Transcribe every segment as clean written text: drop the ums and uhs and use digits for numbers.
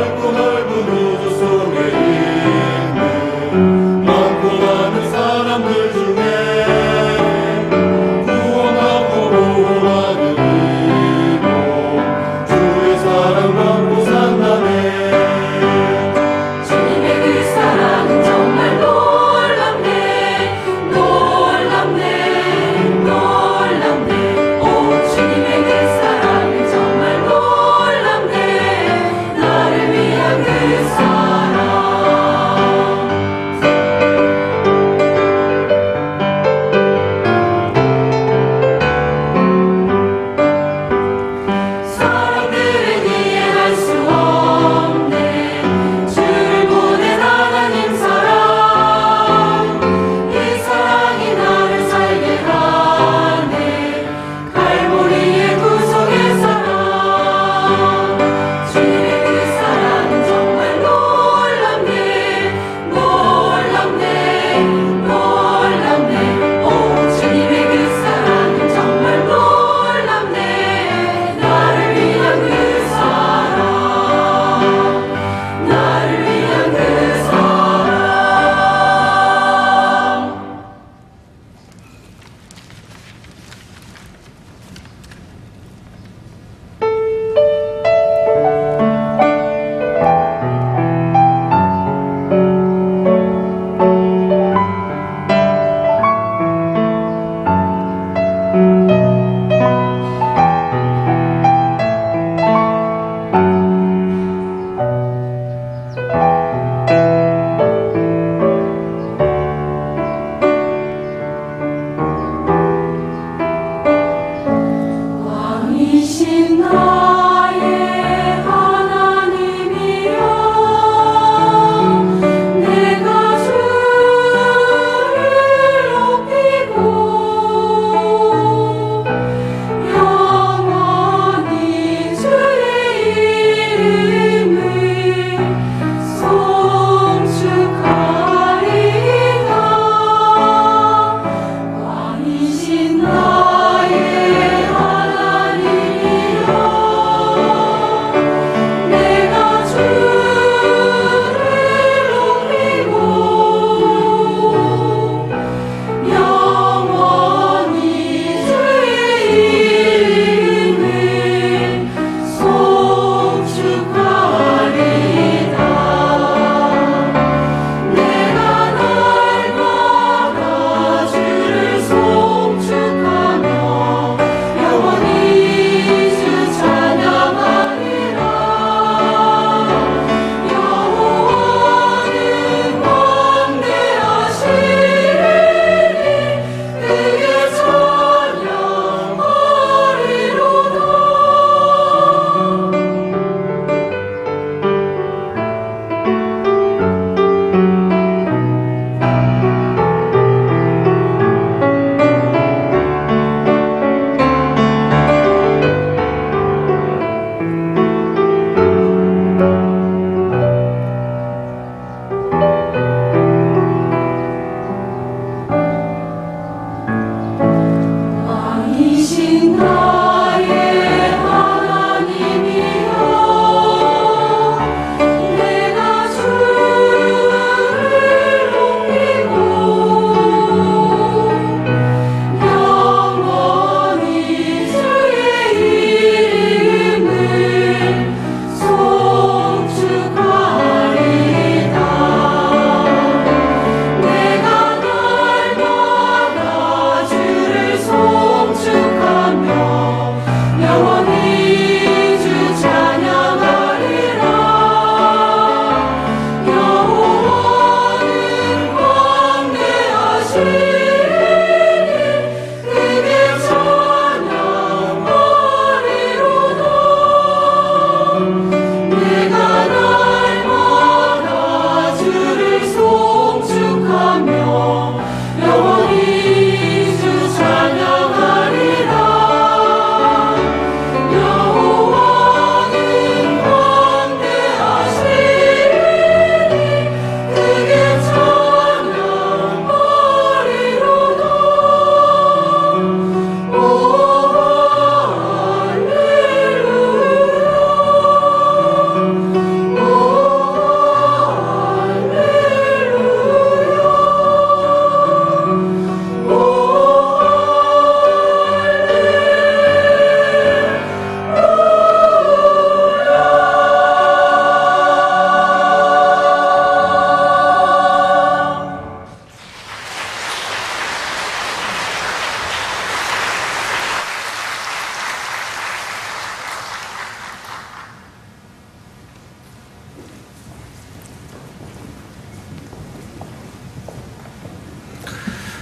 넓고 넓은 우주 속에 있는 많고 많은 사람들 중에 구원받고 보호받은 이로 주의 사랑 받고 산다네. 주님의 그 사랑은 정말 놀랍네. 놀랍네. 놀랍네. 오 주님의 그 사랑은 정말 놀랍네. 나를 위한 그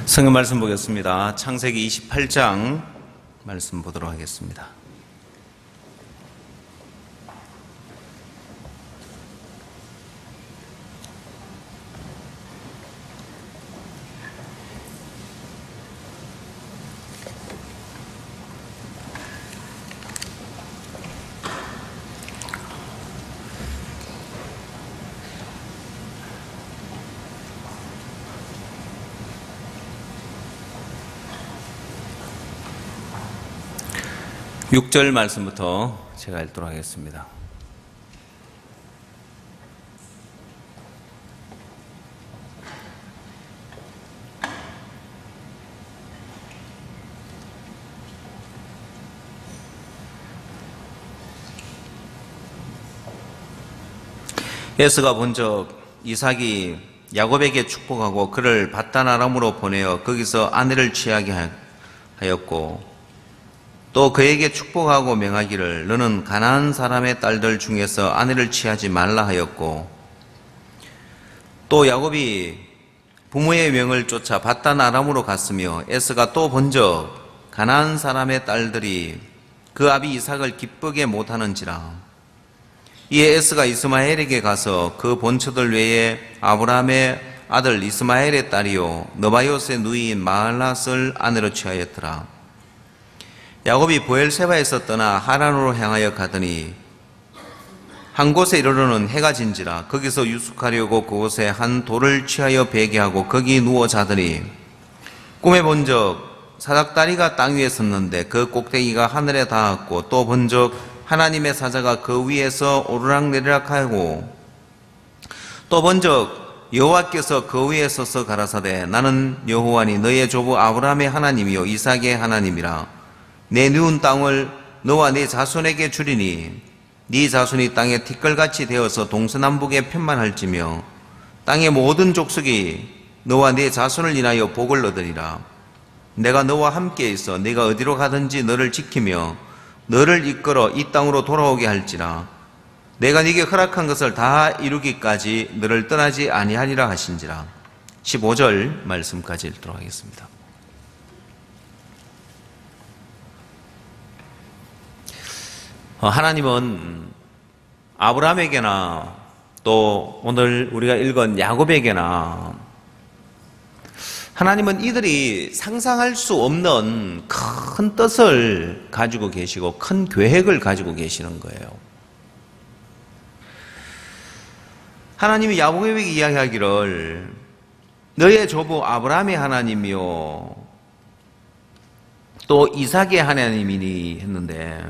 성경 말씀 보겠습니다. 창세기 28장 말씀 보도록 하겠습니다. 육 절 말씀부터 제가 읽도록 하겠습니다. 에서가 본적 이삭이 야곱에게 축복하고 그를 밧단 아람으로 보내어 거기서 아내를 취하게 하였고 또 그에게 축복하고 명하기를 너는 가나안 사람의 딸들 중에서 아내를 취하지 말라 하였고 또 야곱이 부모의 명을 쫓아 밧단 아람으로 갔으며 에서가 또 본적 가나안 사람의 딸들이 그 아비 이삭을 기쁘게 못하는지라 이에 에서가 이스마엘에게 가서 그 본처들 외에 아브라함의 아들 이스마엘의 딸이요 느바요스의 누이인 마할랏을 아내로 취하였더라. 야곱이 보엘세바에서 떠나 하란으로 향하여 가더니 한 곳에 이르러는 해가 진지라 거기서 유숙하려고 그곳에 한 돌을 취하여 베개하고 거기 누워 자더니 꿈에 본적 사닥다리가 땅 위에 섰는데 그 꼭대기가 하늘에 닿았고 또 본적 하나님의 사자가 그 위에서 오르락내리락 하고 또 본적 여호와께서 그 위에 서서 가라사대 나는 여호와니 너의 조부 아브라함의 하나님이요 이삭의 하나님이라 내 누운 땅을 너와 네 자손에게 주리니 네 자손이 땅에 티끌같이 되어서 동서남북에 편만할지며 땅의 모든 족속이 너와 네 자손을 인하여 복을 얻으리라. 내가 너와 함께 있어 네가 어디로 가든지 너를 지키며 너를 이끌어 이 땅으로 돌아오게 할지라. 내가 네게 허락한 것을 다 이루기까지 너를 떠나지 아니하리라 하신지라. 15절 말씀까지 읽도록 하겠습니다. 하나님은 아브라함에게나 또 오늘 우리가 읽은 야곱에게나 하나님은 이들이 상상할 수 없는 큰 뜻을 가지고 계시고 큰 계획을 가지고 계시는 거예요. 하나님이 야곱에게 이야기하기를 너의 조부 아브라함의 하나님이요 또 이삭의 하나님이니 했는데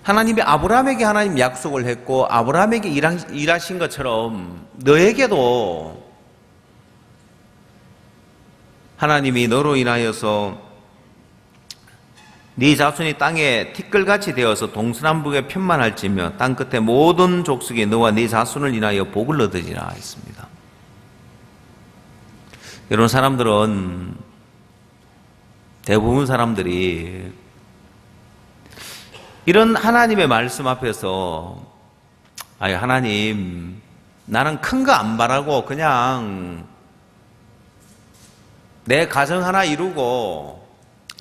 하나님이 아브라함에게 하나님 약속을 했고 아브라함에게 일하신 것처럼 너에게도 하나님이 너로 인하여서 네 자손이 땅에 티끌같이 되어서 동서남북에 편만할지며 땅 끝에 모든 족속이 너와 네 자손을 인하여 복을 얻으리라 했습니다. 여러분 사람들은 대부분 사람들이 이런 하나님의 말씀 앞에서 하나님 나는 큰 거 안 바라고 그냥 내 가정 하나 이루고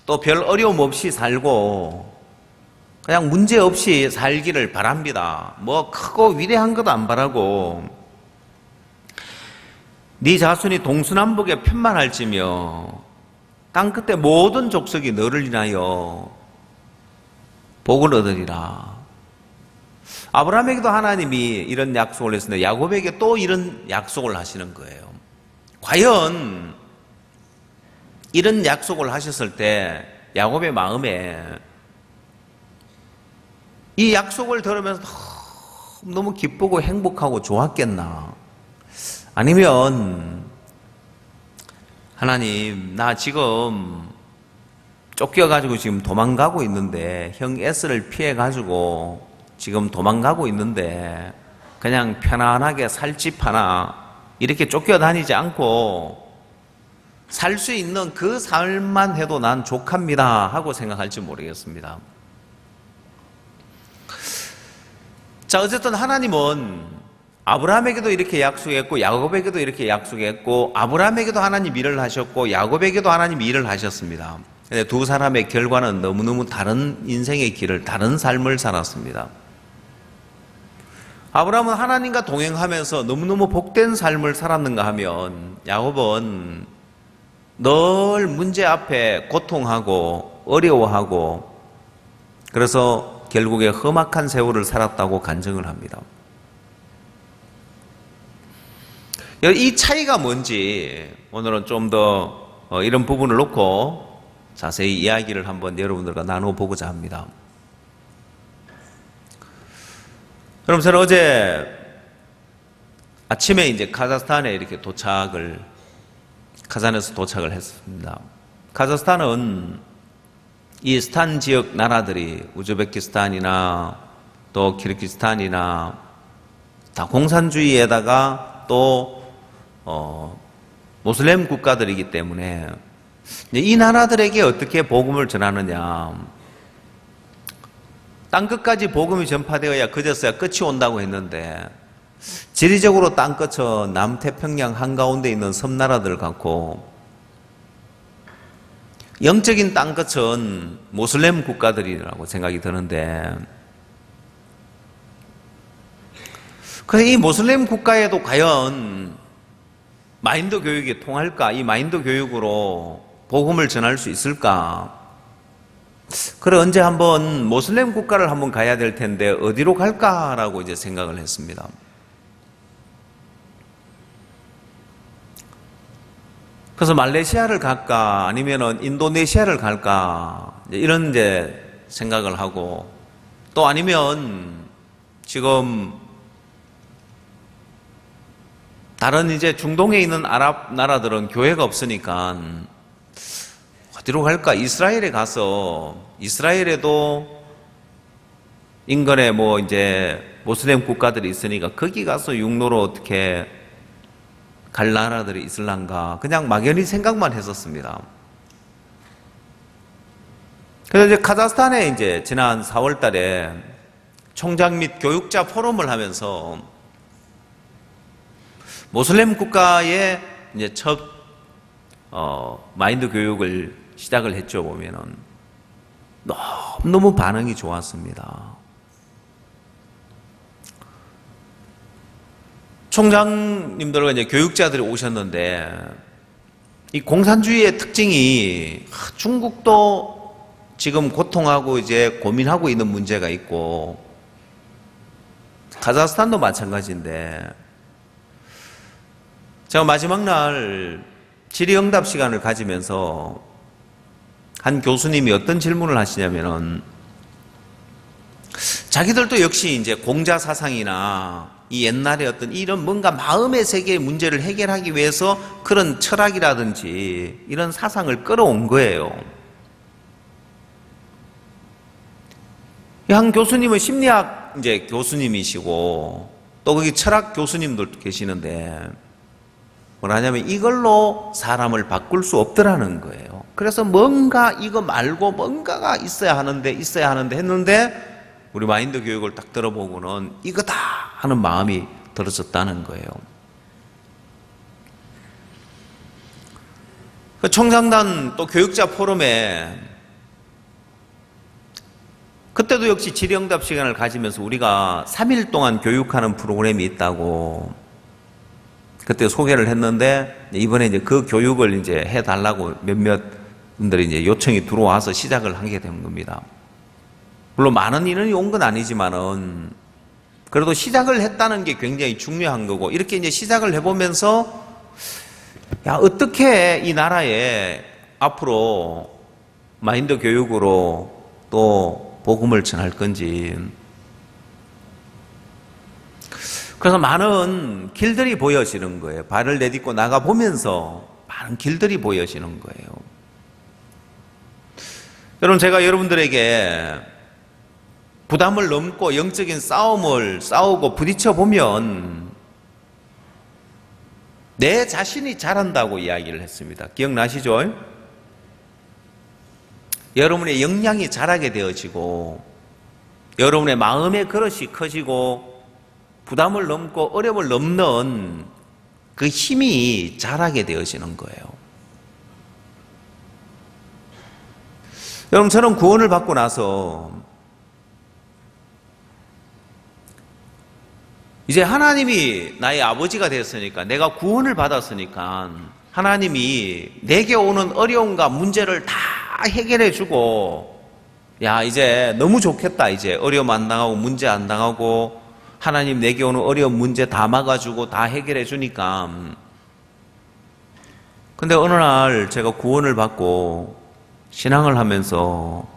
또 별 어려움 없이 살고 그냥 문제 없이 살기를 바랍니다. 뭐 크고 위대한 것도 안 바라고 네 자손이 동서남북에 편만할지며 땅 끝에 모든 족속이 너를 인하여 복을 얻으리라. 아브라함에게도 하나님이 이런 약속을 했는데 야곱에게 또 이런 약속을 하시는 거예요. 과연 이런 약속을 하셨을 때 야곱의 마음에 이 약속을 들으면서 너무 기쁘고 행복하고 좋았겠나? 아니면 하나님 나 지금 쫓겨가지고 지금 도망가고 있는데 형 에스를 피해가지고 지금 도망가고 있는데 그냥 편안하게 살 집 하나 이렇게 쫓겨다니지 않고 살 수 있는 그 삶만 해도 난 족합니다 하고 생각할지 모르겠습니다. 자, 어쨌든 하나님은 아브라함에게도 이렇게 약속했고 야곱에게도 이렇게 약속했고 아브라함에게도 하나님 일을 하셨고 야곱에게도 하나님 일을 하셨습니다. 근데 두 사람의 결과는 너무너무 다른 인생의 길을, 다른 삶을 살았습니다. 아브라함은 하나님과 동행하면서 너무너무 복된 삶을 살았는가 하면 야곱은 늘 문제 앞에 고통하고 어려워하고 그래서 결국에 험악한 세월을 살았다고 간증을 합니다. 이 차이가 뭔지 오늘은 좀 더 이런 부분을 놓고 자세히 이야기를 한번 여러분들과 나눠보고자 합니다. 그럼 저는 어제 아침에 이제 카자흐스탄에 이렇게 카잔에서 도착을 했습니다. 카자흐스탄은 이 스탄 지역 나라들이 우즈베키스탄이나 또 키르기스탄이나 다 공산주의에다가 또 모슬렘 국가들이기 때문에 이 나라들에게 어떻게 복음을 전하느냐, 땅끝까지 복음이 전파되어야 그제서야 끝이 온다고 했는데 지리적으로 땅끝은 남태평양 한가운데 있는 섬나라들 같고 영적인 땅끝은 모슬렘 국가들이라고 생각이 드는데 그래서 이 모슬렘 국가에도 과연 마인드 교육이 통할까? 이 마인드 교육으로 복음을 전할 수 있을까? 그래 언제 한번 모슬렘 국가를 한번 가야 될 텐데 어디로 갈까라고 이제 생각을 했습니다. 그래서 말레이시아를 갈까 아니면은 인도네시아를 갈까 이런 이제 생각을 하고 또 아니면 지금 다른 이제 중동에 있는 아랍 나라들은 교회가 없으니까 어디로 갈까? 이스라엘에 가서 이스라엘에도 인근에 뭐 이제 모슬렘 국가들이 있으니까 거기 가서 육로로 어떻게 갈 나라들이 있을란가 그냥 막연히 생각만 했었습니다. 그래서 이제 카자흐스탄에 이제 지난 4월 달에 총장 및 교육자 포럼을 하면서 모슬렘 국가의 이제 첫 마인드 교육을 시작을 했죠. 보면은 너무 반응이 좋았습니다. 총장님들과 이제 교육자들이 오셨는데 이 공산주의의 특징이 중국도 지금 고통하고 이제 고민하고 있는 문제가 있고 카자흐스탄도 마찬가지인데 제가 마지막 날 질의응답 시간을 가지면서 한 교수님이 어떤 질문을 하시냐면은 자기들도 역시 이제 공자 사상이나 이 옛날에 어떤 이런 뭔가 마음의 세계의 문제를 해결하기 위해서 그런 철학이라든지 이런 사상을 끌어온 거예요. 한 교수님은 심리학 이제 교수님이시고 또 거기 철학 교수님도 계시는데 뭐라 하냐면 이걸로 사람을 바꿀 수 없더라는 거예요. 그래서 뭔가 이거 말고 뭔가가 있어야 하는데 했는데 우리 마인드 교육을 딱 들어보고는 이거다 하는 마음이 들었었다는 거예요. 그 총장단 또 교육자 포럼에 그때도 역시 질의응답 시간을 가지면서 우리가 3일 동안 교육하는 프로그램이 있다고 그때 소개를 했는데 이번에 이제 그 교육을 이제 해달라고 몇몇 분들이 이제 요청이 들어와서 시작을 하게 된 겁니다. 물론 많은 인원이 온 건 아니지만은 그래도 시작을 했다는 게 굉장히 중요한 거고 이렇게 이제 시작을 해보면서 야 어떻게 이 나라에 앞으로 마인드 교육으로 또 복음을 전할 건지 그래서 많은 길들이 보여지는 거예요. 발을 내딛고 나가보면서 많은 길들이 보여지는 거예요. 여러분 제가 여러분들에게 부담을 넘고 영적인 싸움을 싸우고 부딪혀 보면 내 자신이 잘한다고 이야기를 했습니다. 기억나시죠? 여러분의 역량이 자라게 되어지고 여러분의 마음의 그릇이 커지고 부담을 넘고 어려움을 넘는 그 힘이 자라게 되어지는 거예요. 여러분, 저는 구원을 받고 나서 이제 하나님이 나의 아버지가 됐으니까, 내가 구원을 받았으니까 하나님이 내게 오는 어려움과 문제를 다 해결해 주고, 야, 이제 너무 좋겠다. 이제 어려움 안 당하고 문제 안 당하고 하나님 내게 오는 어려운 문제 다 막아주고 다 해결해 주니까. 근데 어느 날 제가 구원을 받고 신앙을 하면서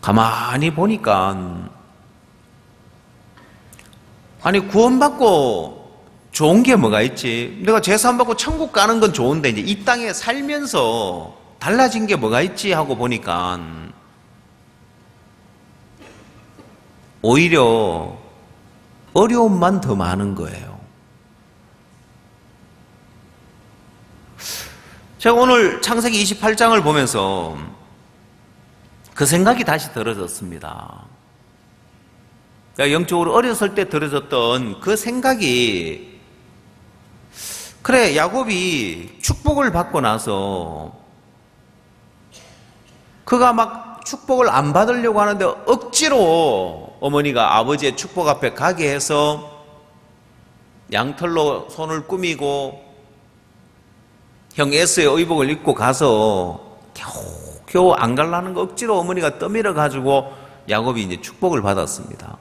가만히 보니까, 아니, 구원받고 좋은 게 뭐가 있지? 내가 제사 안 받고 천국 가는 건 좋은데 이제 이 땅에 살면서 달라진 게 뭐가 있지 하고 보니까 오히려 어려움만 더 많은 거예요. 제가 오늘 창세기 28장을 보면서 그 생각이 다시 들어졌습니다. 그러니까 영적으로 어렸을 때 들어졌던 그 생각이, 그래, 야곱이 축복을 받고 나서 그가 막 축복을 안 받으려고 하는데 억지로 어머니가 아버지의 축복 앞에 가게 해서 양털로 손을 꾸미고 형 에서의 의복을 입고 가서 겨우 안 갈라는 거 억지로 어머니가 떠밀어 가지고 야곱이 이제 축복을 받았습니다.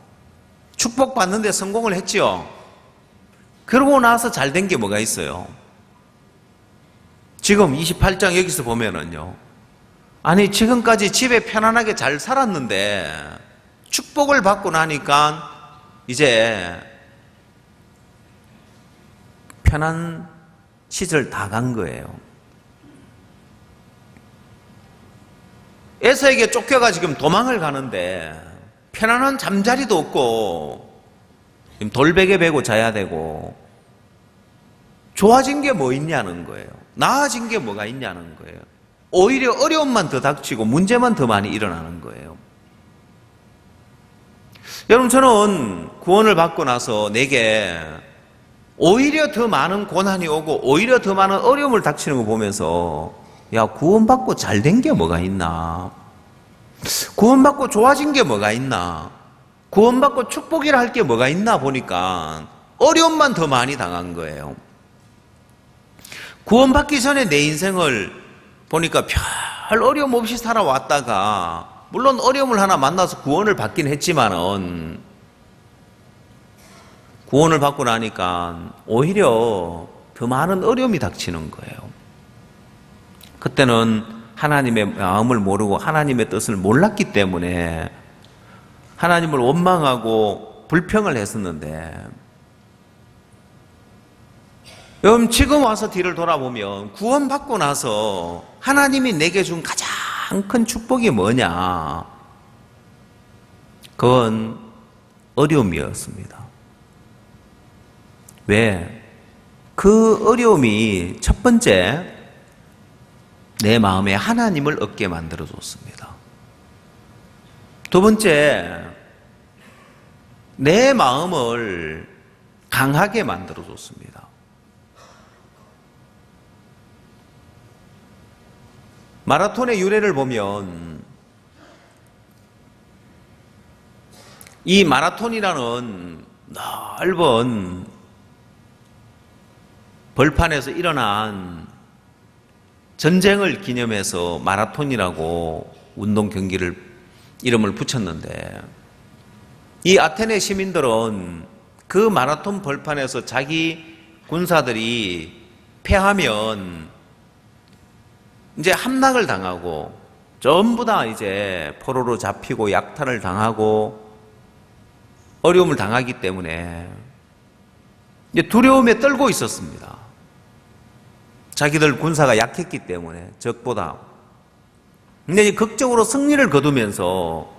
축복 받는데 성공을 했지요. 그러고 나서 잘 된 게 뭐가 있어요? 지금 28장 여기서 보면은요, 아니, 지금까지 집에 편안하게 잘 살았는데 축복을 받고 나니까 이제 편한 시절 다 간 거예요. 에서에게 쫓겨가 지금 도망을 가는데 편안한 잠자리도 없고 돌베개 베고 자야 되고, 좋아진 게 뭐 있냐는 거예요. 나아진 게 뭐가 있냐는 거예요. 오히려 어려움만 더 닥치고 문제만 더 많이 일어나는 거예요. 여러분, 저는 구원을 받고 나서 내게 오히려 더 많은 고난이 오고 오히려 더 많은 어려움을 닥치는 거 보면서, 야, 구원받고 잘 된 게 뭐가 있나? 구원받고 좋아진 게 뭐가 있나? 구원받고 축복이라 할 게 뭐가 있나 보니까 어려움만 더 많이 당한 거예요. 구원받기 전에 내 인생을 보니까 별 어려움 없이 살아왔다가, 물론 어려움을 하나 만나서 구원을 받긴 했지만은, 구원을 받고 나니까 오히려 더 많은 어려움이 닥치는 거예요. 그때는 하나님의 마음을 모르고 하나님의 뜻을 몰랐기 때문에 하나님을 원망하고 불평을 했었는데, 여러분, 지금 와서 뒤를 돌아보면 구원받고 나서 하나님이 내게 준 가장 큰 축복이 뭐냐? 그건 어려움이었습니다. 왜? 그 어려움이 첫 번째, 내 마음에 하나님을 얻게 만들어줬습니다. 두 번째, 내 마음을 강하게 만들어줬습니다. 마라톤의 유래를 보면 이 마라톤이라는 넓은 벌판에서 일어난 전쟁을 기념해서 마라톤이라고 운동 경기를 이름을 붙였는데, 이 아테네 시민들은 그 마라톤 벌판에서 자기 군사들이 패하면 이제 함락을 당하고 전부 다 이제 포로로 잡히고 약탈을 당하고 어려움을 당하기 때문에 이제 두려움에 떨고 있었습니다. 자기들 군사가 약했기 때문에 적보다. 근데 이제 극적으로 승리를 거두면서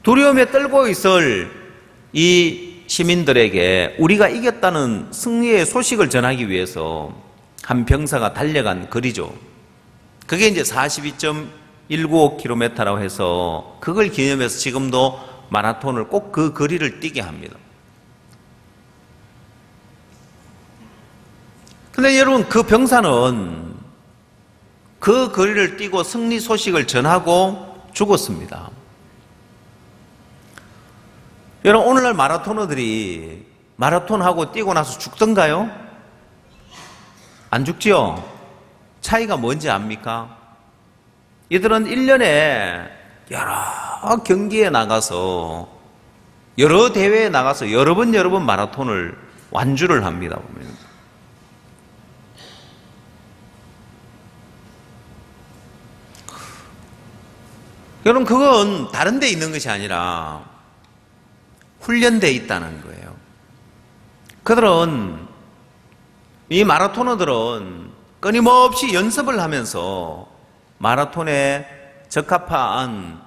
두려움에 떨고 있을 이 시민들에게 우리가 이겼다는 승리의 소식을 전하기 위해서 한 병사가 달려간 거리죠. 그게 이제 42.195km라고 해서 그걸 기념해서 지금도 마라톤을 꼭 그 거리를 뛰게 합니다. 근데 여러분, 그 병사는 그 거리를 뛰고 승리 소식을 전하고 죽었습니다. 여러분, 오늘날 마라토너들이 마라톤하고 뛰고 나서 죽던가요? 안 죽지요? 차이가 뭔지 압니까? 이들은 1년에 여러 경기에 나가서, 여러 대회에 나가서 여러 번 마라톤을 완주를 합니다, 보면. 여러분, 그건 다른 데 있는 것이 아니라 훈련되어 있다는 거예요. 그들은, 이 마라토너들은 끊임없이 연습을 하면서 마라톤에 적합한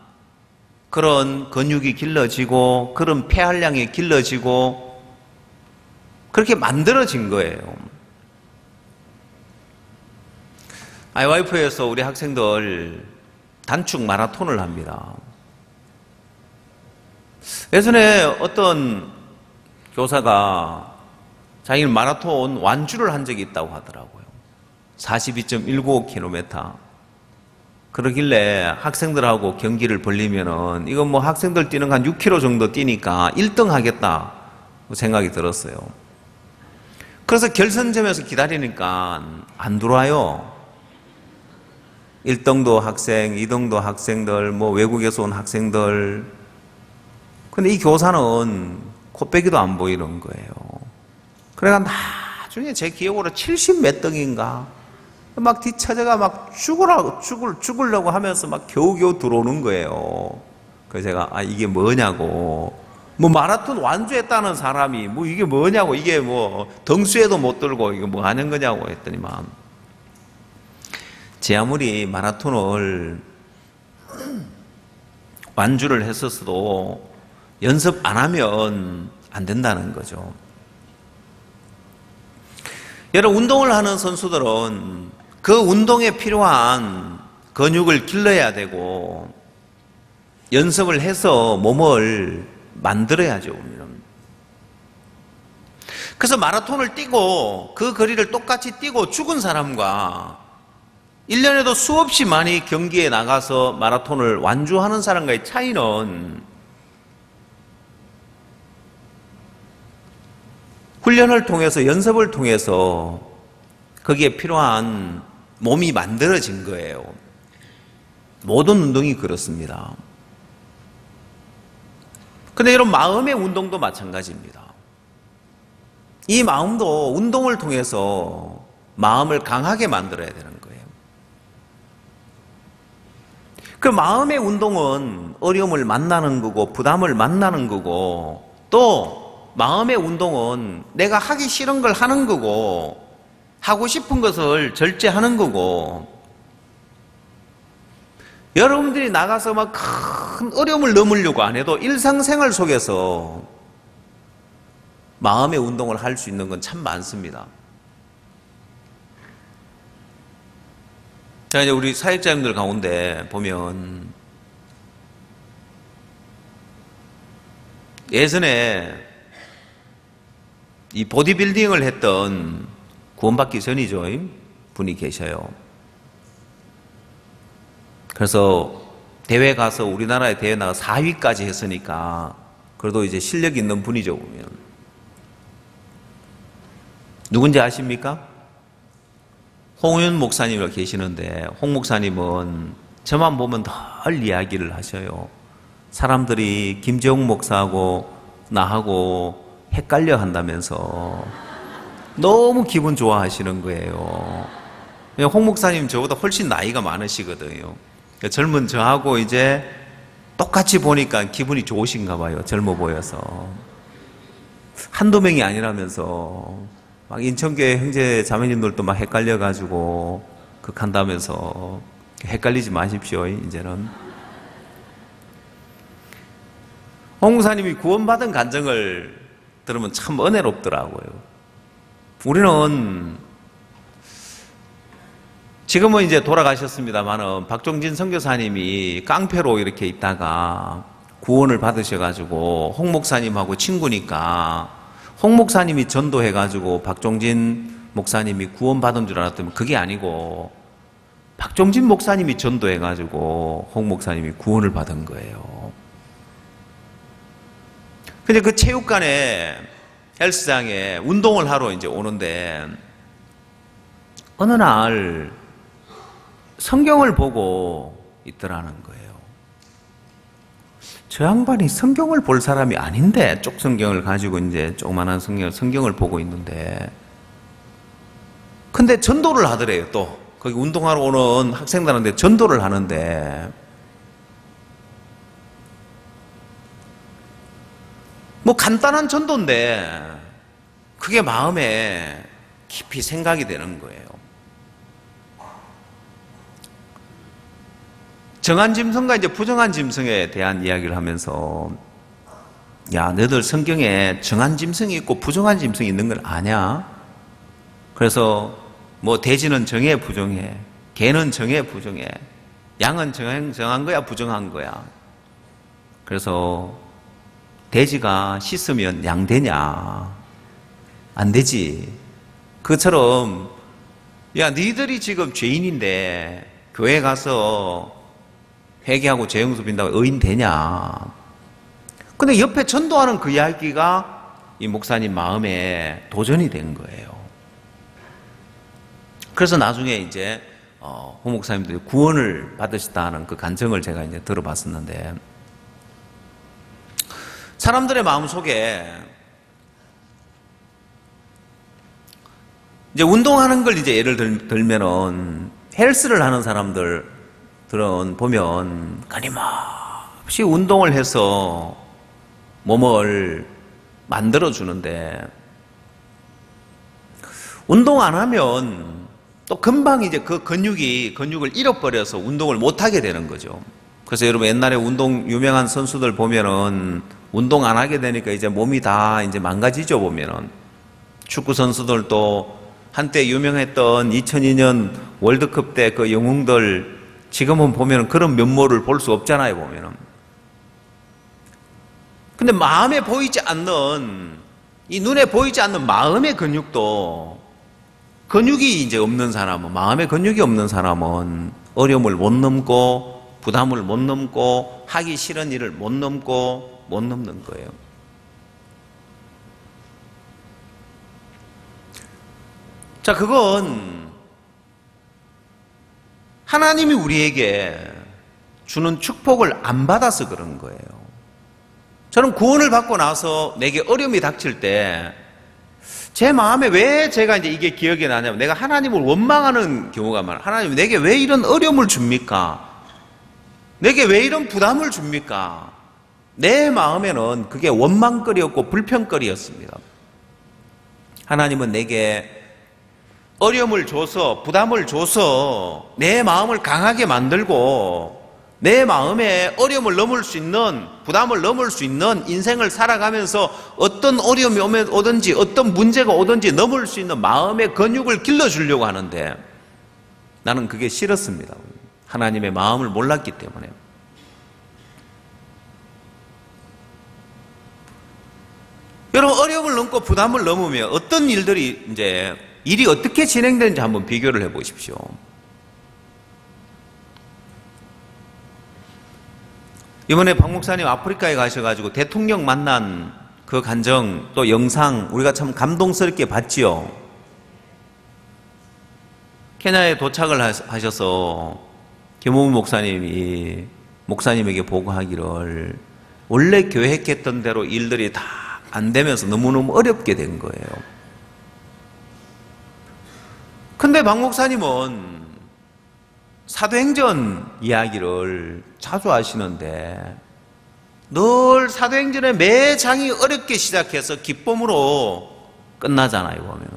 그런 근육이 길러지고 그런 폐활량이 길러지고 그렇게 만들어진 거예요. IYF에서 우리 학생들 단축 마라톤을 합니다. 예전에 어떤 교사가 자기는 마라톤 완주를 한 적이 있다고 하더라고요. 42.195km. 그러길래 학생들하고 경기를 벌리면은 이건 뭐 학생들 뛰는 거 한 6km 정도 뛰니까 1등 하겠다 생각이 들었어요. 그래서 결선점에서 기다리니까 안 들어와요. 1등도 학생, 2등도 학생들, 뭐 외국에서 온 학생들. 근데 이 교사는 코빼기도 안 보이는 거예요. 그래가 나중에 제 기억으로 70 몇 등인가 막 뒤쳐져가 막 죽으려고 하면서 막 겨우겨우 들어오는 거예요. 그래서 제가 이게 뭐냐고, 뭐 마라톤 완주했다는 사람이 뭐 이게 뭐냐고, 이게 뭐 덩수에도 못 들고 이게 뭐 하는 거냐고 했더니만, 제 아무리 마라톤을 완주를 했었어도 연습 안 하면 안 된다는 거죠. 여러분, 운동을 하는 선수들은 그 운동에 필요한 근육을 길러야 되고 연습을 해서 몸을 만들어야죠. 그래서 마라톤을 뛰고 그 거리를 똑같이 뛰고 죽은 사람과 1년에도 수없이 많이 경기에 나가서 마라톤을 완주하는 사람과의 차이는 훈련을 통해서, 연습을 통해서 거기에 필요한 몸이 만들어진 거예요. 모든 운동이 그렇습니다. 근데 이런 마음의 운동도 마찬가지입니다. 이 마음도 운동을 통해서 마음을 강하게 만들어야 되는 거예요. 그 마음의 운동은 어려움을 만나는 거고 부담을 만나는 거고, 또 마음의 운동은 내가 하기 싫은 걸 하는 거고 하고 싶은 것을 절제하는 거고, 여러분들이 나가서 막 큰 어려움을 넘으려고 안 해도 일상생활 속에서 마음의 운동을 할 수 있는 건 참 많습니다. 자, 이제 우리 사역자님들 가운데 보면 예전에 이 보디빌딩을 했던, 구원받기 전이죠, 분이 계셔요. 그래서 대회 가서, 우리나라에 대회 나가 4위까지 했으니까 그래도 이제 실력 있는 분이죠, 보면. 누군지 아십니까? 홍윤 목사님이 계시는데, 홍 목사님은 저만 보면 늘 이야기를 하셔요. 사람들이 김재홍 목사하고 나하고 헷갈려 한다면서 너무 기분 좋아하시는 거예요. 홍 목사님 저보다 훨씬 나이가 많으시거든요. 젊은 저하고 이제 똑같이 보니까 기분이 좋으신가 봐요. 젊어 보여서. 한두 명이 아니라면서 막 인천교회 형제 자매님들도 막 헷갈려가지고 극한다면서. 헷갈리지 마십시오, 이제는. 홍 목사님이 구원받은 간증을 들으면 참 은혜롭더라고요. 우리는 지금은 이제 돌아가셨습니다만은 박종진 선교사님이 깡패로 이렇게 있다가 구원을 받으셔가지고 홍 목사님하고 친구니까 홍 목사님이 전도해가지고 박종진 목사님이 구원받은 줄 알았더니 그게 아니고 박종진 목사님이 전도해가지고 홍 목사님이 구원을 받은 거예요. 근데 그 체육관에 헬스장에 운동을 하러 이제 오는데 어느 날 성경을 보고 있더라는 거예요. 저 양반이 성경을 볼 사람이 아닌데 쪽 성경을 가지고 이제 조그만한 성경을 보고 있는데 근데 전도를 하더래요. 또 거기 운동하러 오는 학생들한테 전도를 하는데 뭐 간단한 전도인데 그게 마음에 깊이 생각이 되는 거예요. 정한 짐승과 이제 부정한 짐승에 대한 이야기를 하면서 야, 너희들 성경에 정한 짐승이 있고 부정한 짐승이 있는 걸 아냐? 그래서 뭐 돼지는 정해 부정해, 개는 정해 부정해, 양은 정한 거야 부정한 거야. 그래서 돼지가 씻으면 양 되냐? 안 되지. 그처럼 야, 너희들이 지금 죄인인데 교회 가서 회개하고 죄용서 빈다고 의인 되냐? 근데 옆에 전도하는 그 이야기가 이 목사님 마음에 도전이 된 거예요. 그래서 나중에 이제 홍 목사님들이 구원을 받으셨다는 그 간증을 제가 이제 들어봤었는데 사람들의 마음 속에 이제 운동하는 걸 이제 예를 들면은 헬스를 하는 사람들은 보면 끊임없이 운동을 해서 몸을 만들어 주는데 운동 안 하면 또 금방 이제 그 근육을 잃어버려서 운동을 못 하게 되는 거죠. 그래서 여러분 옛날에 운동 유명한 선수들 보면은 운동 안 하게 되니까 이제 몸이 다 이제 망가지죠. 보면은 축구 선수들도 한때 유명했던 2002년 월드컵 때 그 영웅들 지금은 보면 그런 면모를 볼 수 없잖아요, 보면은. 근데 마음에 보이지 않는, 이 눈에 보이지 않는 마음의 근육도, 근육이 이제 없는 사람은, 마음의 근육이 없는 사람은 어려움을 못 넘고, 부담을 못 넘고, 하기 싫은 일을 못 넘고, 못 넘는 거예요. 자, 그건 하나님이 우리에게 주는 축복을 안 받아서 그런 거예요. 저는 구원을 받고 나서 내게 어려움이 닥칠 때 제 마음에 왜 제가 이제 이게 기억이 나냐면 내가 하나님을 원망하는 경우가 많아요. 하나님 내게 왜 이런 어려움을 줍니까? 내게 왜 이런 부담을 줍니까? 내 마음에는 그게 원망거리였고 불평거리였습니다. 하나님은 내게 어려움을 줘서 부담을 줘서 내 마음을 강하게 만들고 내 마음에 어려움을 넘을 수 있는 부담을 넘을 수 있는 인생을 살아가면서 어떤 어려움이 오든지 어떤 문제가 오든지 넘을 수 있는 마음의 근육을 길러주려고 하는데 나는 그게 싫었습니다. 하나님의 마음을 몰랐기 때문에. 여러분 어려움을 넘고 부담을 넘으면 어떤 일들이 이제 일이 어떻게 진행되는지 한번 비교를 해 보십시오. 이번에 박 목사님 아프리카에 가셔가지고 대통령 만난 그 간정 또 영상 우리가 참 감동스럽게 봤지요. 케냐에 도착을 하셔서 김홍우 목사님이 목사님에게 보고하기를 원래 계획했던 대로 일들이 다 안 되면서 너무너무 어렵게 된 거예요. 근데 박 목사님은 사도행전 이야기를 자주 하시는데 늘 사도행전의 매 장이 어렵게 시작해서 기쁨으로 끝나잖아요, 보면.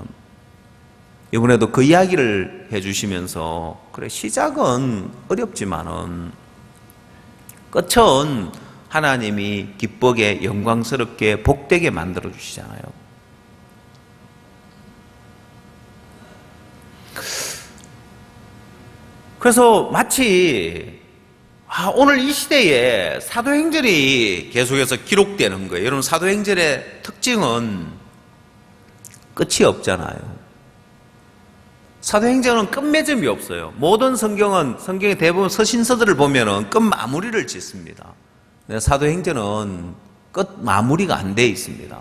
이번에도 그 이야기를 해주시면서 그래 시작은 어렵지만은 끝은 하나님이 기쁘게 영광스럽게 복되게 만들어 주시잖아요. 그래서 마치 오늘 이 시대에 사도행전이 계속해서 기록되는 거예요. 여러분 사도행전의 특징은 끝이 없잖아요. 사도행전은 끝맺음이 없어요. 모든 성경의 대부분 서신서들을 보면은 끝 마무리를 짓습니다. 근데 사도행전은 끝 마무리가 안 돼 있습니다.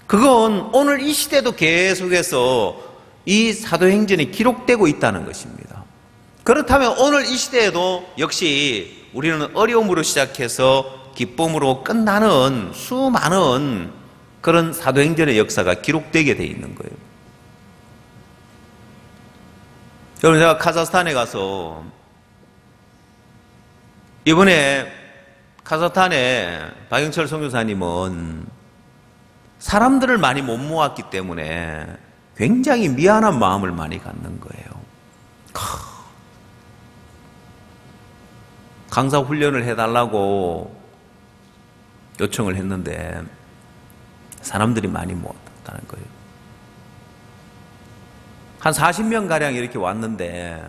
그건 오늘 이 시대도 계속해서 이 사도행전이 기록되고 있다는 것입니다. 그렇다면 오늘 이 시대에도 역시 우리는 어려움으로 시작해서 기쁨으로 끝나는 수많은 그런 사도행전의 역사가 기록되게 돼 있는 거예요. 여러분, 제가 카자흐스탄에 가서 이번에 카자흐스탄에 박영철 선교사님은 사람들을 많이 못 모았기 때문에 굉장히 미안한 마음을 많이 갖는 거예요. 강사 훈련을 해달라고 요청을 했는데 사람들이 많이 모았다는 거예요. 한 40명가량 이렇게 왔는데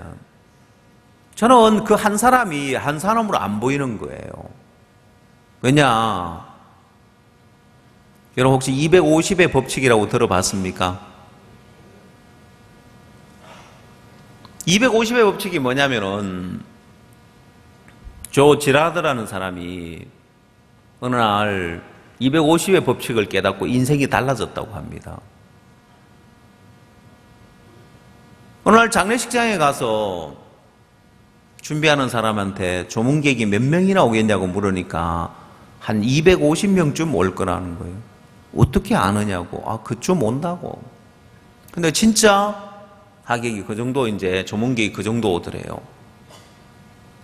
저는 그 한 사람이 한 사람으로 안 보이는 거예요. 왜냐? 여러분 혹시 250의 법칙이라고 들어봤습니까? 250의 법칙이 뭐냐면은 조 지라드라는 사람이 어느 날 250의 법칙을 깨닫고 인생이 달라졌다고 합니다. 어느 날 장례식장에 가서 준비하는 사람한테 조문객이 몇 명이나 오겠냐고 물으니까 한 250명쯤 올 거라는 거예요. 어떻게 아느냐고. 아, 그쯤 온다고. 근데 진짜 하객이 그 정도, 이제 조문객이 그 정도 오더래요.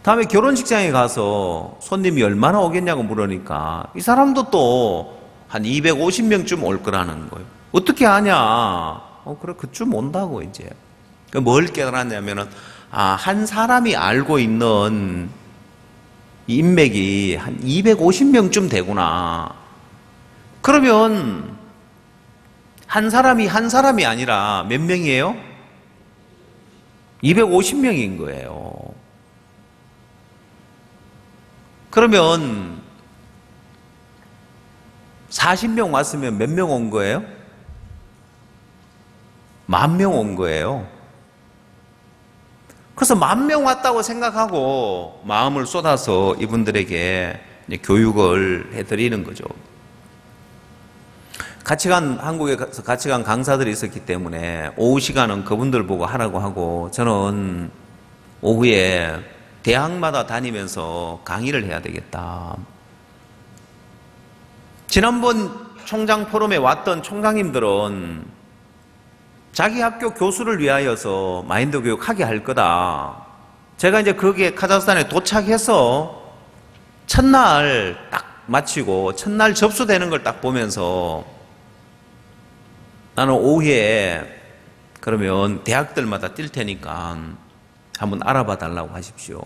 다음에 결혼식장에 가서 손님이 얼마나 오겠냐고 물으니까 이 사람도 또 한 250명쯤 올 거라는 거예요. 어떻게 아냐? 그래, 그쯤 온다고 이제. 뭘 깨달았냐면은, 한 사람이 알고 있는 인맥이 한 250명쯤 되구나. 그러면 한 사람이 아니라 몇 명이에요? 250명인 거예요. 그러면 40명 왔으면 몇 명 온 거예요? 10,000명 온 거예요. 그래서 10,000명 왔다고 생각하고 마음을 쏟아서 이분들에게 교육을 해드리는 거죠. 한국에 가서 같이 간 강사들이 있었기 때문에 오후 시간은 그분들 보고 하라고 하고 저는 오후에 대학마다 다니면서 강의를 해야 되겠다. 지난번 총장 포럼에 왔던 총장님들은 자기 학교 교수를 위하여서 마인드 교육하게 할 거다. 제가 이제 거기에 카자흐스탄에 도착해서 첫날 딱 마치고 첫날 접수되는 걸 딱 보면서 나는 오후에 그러면 대학들마다 뛸 테니까 한번 알아봐 달라고 하십시오.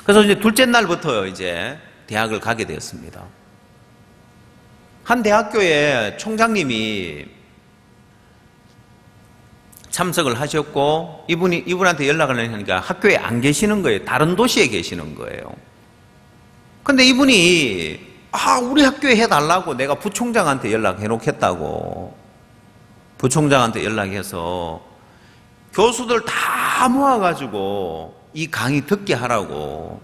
그래서 이제 둘째 날부터 이제 대학을 가게 되었습니다. 한 대학교에 총장님이 참석을 하셨고 이분한테 연락을 하니까 학교에 안 계시는 거예요. 다른 도시에 계시는 거예요. 근데 이분이 우리 학교에 해달라고 내가 부총장한테 연락해 놓겠다고 부총장한테 연락해서 교수들 다 모아가지고 이 강의 듣게 하라고.